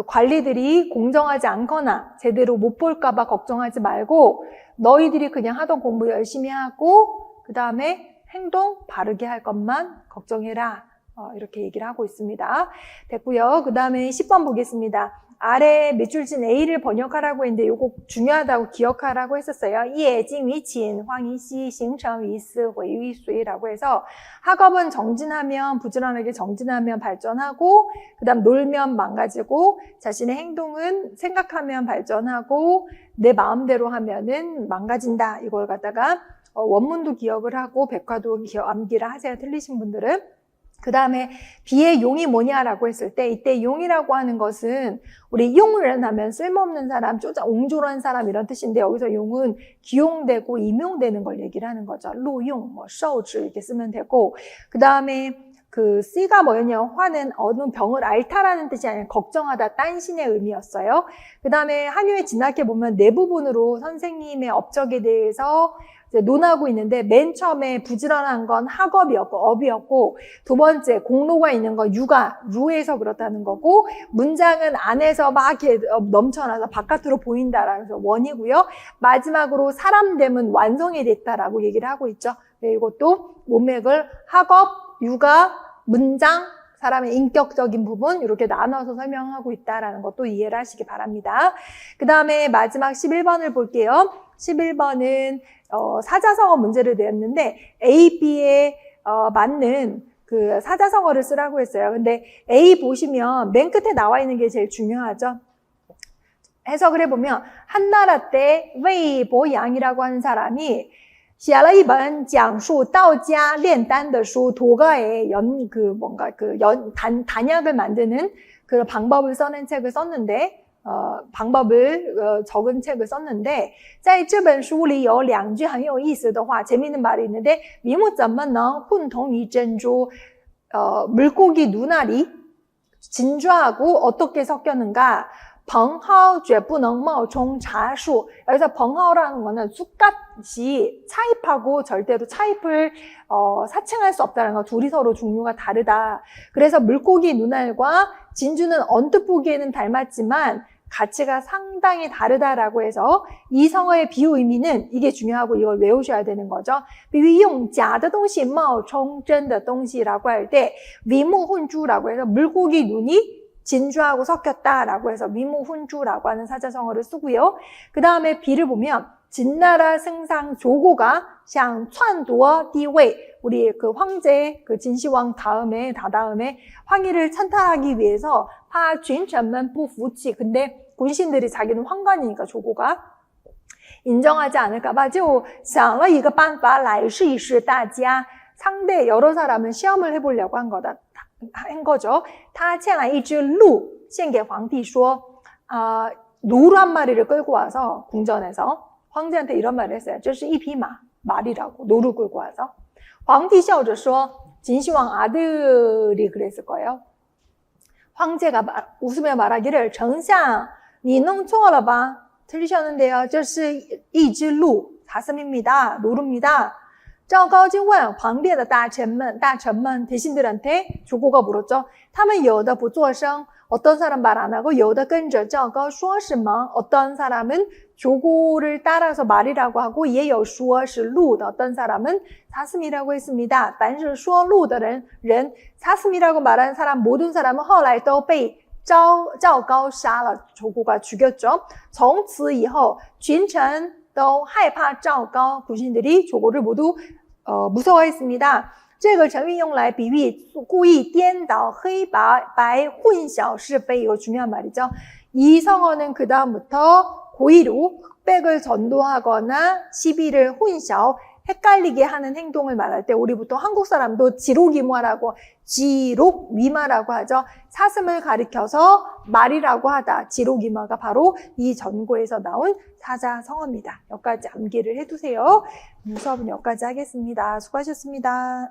[SPEAKER 1] 관리들이 공정하지 않거나 제대로 못 볼까봐 걱정하지 말고 너희들이 그냥 하던 공부 열심히 하고 그 다음에 행동 바르게 할 것만 걱정해라. 이렇게 얘기를 하고 있습니다. 됐고요. 그 다음에 10번 보겠습니다. 아래 밑줄진 A를 번역하라고 했는데 이거 중요하다고 기억하라고 했었어요. 예징위친, 황이시, 싱청위스, 회위수이라고 해서 학업은 정진하면 부지런하게 정진하면 발전하고 그 다음 놀면 망가지고 자신의 행동은 생각하면 발전하고 내 마음대로 하면은 망가진다. 이걸 갖다가 원문도 기억을 하고 백화도 암기를 하세요. 틀리신 분들은. 그 다음에 B의 용이 뭐냐라고 했을 때 이때 용이라고 하는 것은 우리 용을 하면 쓸모없는 사람, 옹졸한 사람 이런 뜻인데 여기서 용은 기용되고 임용되는 걸 얘기를 하는 거죠. 루용, 셔우즈 이렇게 쓰면 되고 그 다음에 그 C가 뭐였냐? 화는 어느 병을 앓다라는 뜻이 아니라 걱정하다, 딴신의 의미였어요. 그 다음에 한유에 진학해 보면 네 부분으로 선생님의 업적에 대해서 논하고 있는데 맨 처음에 부지런한 건 학업이었고 업이었고 두 번째 공로가 있는 건 유가, 루에서 그렇다는 거고 문장은 안에서 막 이렇게 넘쳐나서 바깥으로 보인다라는 원이고요. 마지막으로 사람됨은 완성이 됐다라고 얘기를 하고 있죠. 이것도 문맥을 학업, 육아, 문장, 사람의 인격적인 부분 이렇게 나눠서 설명하고 있다는 것도 이해를 하시기 바랍니다. 그 다음에 마지막 11번을 볼게요. 11번은 사자성어 문제를 내었는데 A, B에 맞는 그 사자성어를 쓰라고 했어요. 근데 A 보시면 맨 끝에 나와 있는 게 제일 중요하죠. 해석을 해보면 한나라 때 웨이보양이라고 하는 사람이 写了一本讲述道家炼丹的书 도가의 단약을 만드는 그 방법을 써낸 책을 썼는데 방법을 적은 책을 썼는데 在这本书里有两句很有意思的话 재미있는 말이 있는데 明目怎么能混同于珍珠 물고기 눈알이 진주하고 어떻게 섞였는가? 벙하오绝不能冒充茶树. 여기서 벙하오라는 거는 쑥갓이 차입하고 절대로 차입을 사칭할 수 없다는 거. 둘이 서로 종류가 다르다. 그래서 물고기 눈알과 진주는 언뜻 보기에는 닮았지만 가치가 상당히 다르다라고 해서 이 성어의 비유 의미는 이게 중요하고 이걸 외우셔야 되는 거죠. 比喻用假的东西冒充真的东西라고 할 때 위무훈주라고 해서 물고기 눈이 진주하고 섞였다라고 해서 위무훈주라고 하는 사자성어를 쓰고요. 그 다음에 비를 보면 진나라 승상 조고가 像篡夺帝位 우리 그 황제 그 진시황 다음에 황위를 찬탈하기 위해서 怕群臣们不服气 근데 군신들이 자기는 황관이니까 조고가 인정하지 않을까봐 就想了一个办法来试一试大家 상대 여러 사람은 시험을 해보려고 한 거죠. 他牵来一只鹿献给皇帝说 노루 한 마리를 끌고 와서 궁전에서 황제한테 이런 말을 했어요. 这是一匹马 말이라고 노루 끌고 와서 皇帝笑着说 진시황 아들이 그랬을 거예요. 황제가 웃으며 말하기를 丞相你弄错了吧 틀리셨는데요. 这是一只鹿 사슴입니다. 노루입니다. 赵高就问旁边的大臣们 대신들한테 조고가 물었죠. 他们有的不作声 어떤 사람 말 안 하고 有的跟着赵高说什么 어떤 사람은 조고를 따라서 말이라고 하고 也有说是鹿的 어떤 사람은 사슴이라고 했습니다. 但是说鹿的人 사슴이라고 말하는 사람 모든 사람은 后来都被赵高杀了 조고가 죽였죠. 从此以后群臣都害怕赵高 군신들이 조고를 모두 무서워했습니다. 这个成语用来比喻故意颠倒黑白混淆是非 이거 중요한 말이죠. 이 성어는 그 다음부터 고의로 흑백을 전도하거나 시비를 혼샤오 헷갈리게 하는 행동을 말할 때 우리 보통 한국 사람도 지록이마라고 지록위마라고 하죠. 사슴을 가리켜서 말이라고 하다. 지록이마가 바로 이 전고에서 나온 사자성어입니다. 여기까지 암기를 해두세요. 수업은 여기까지 하겠습니다. 수고하셨습니다.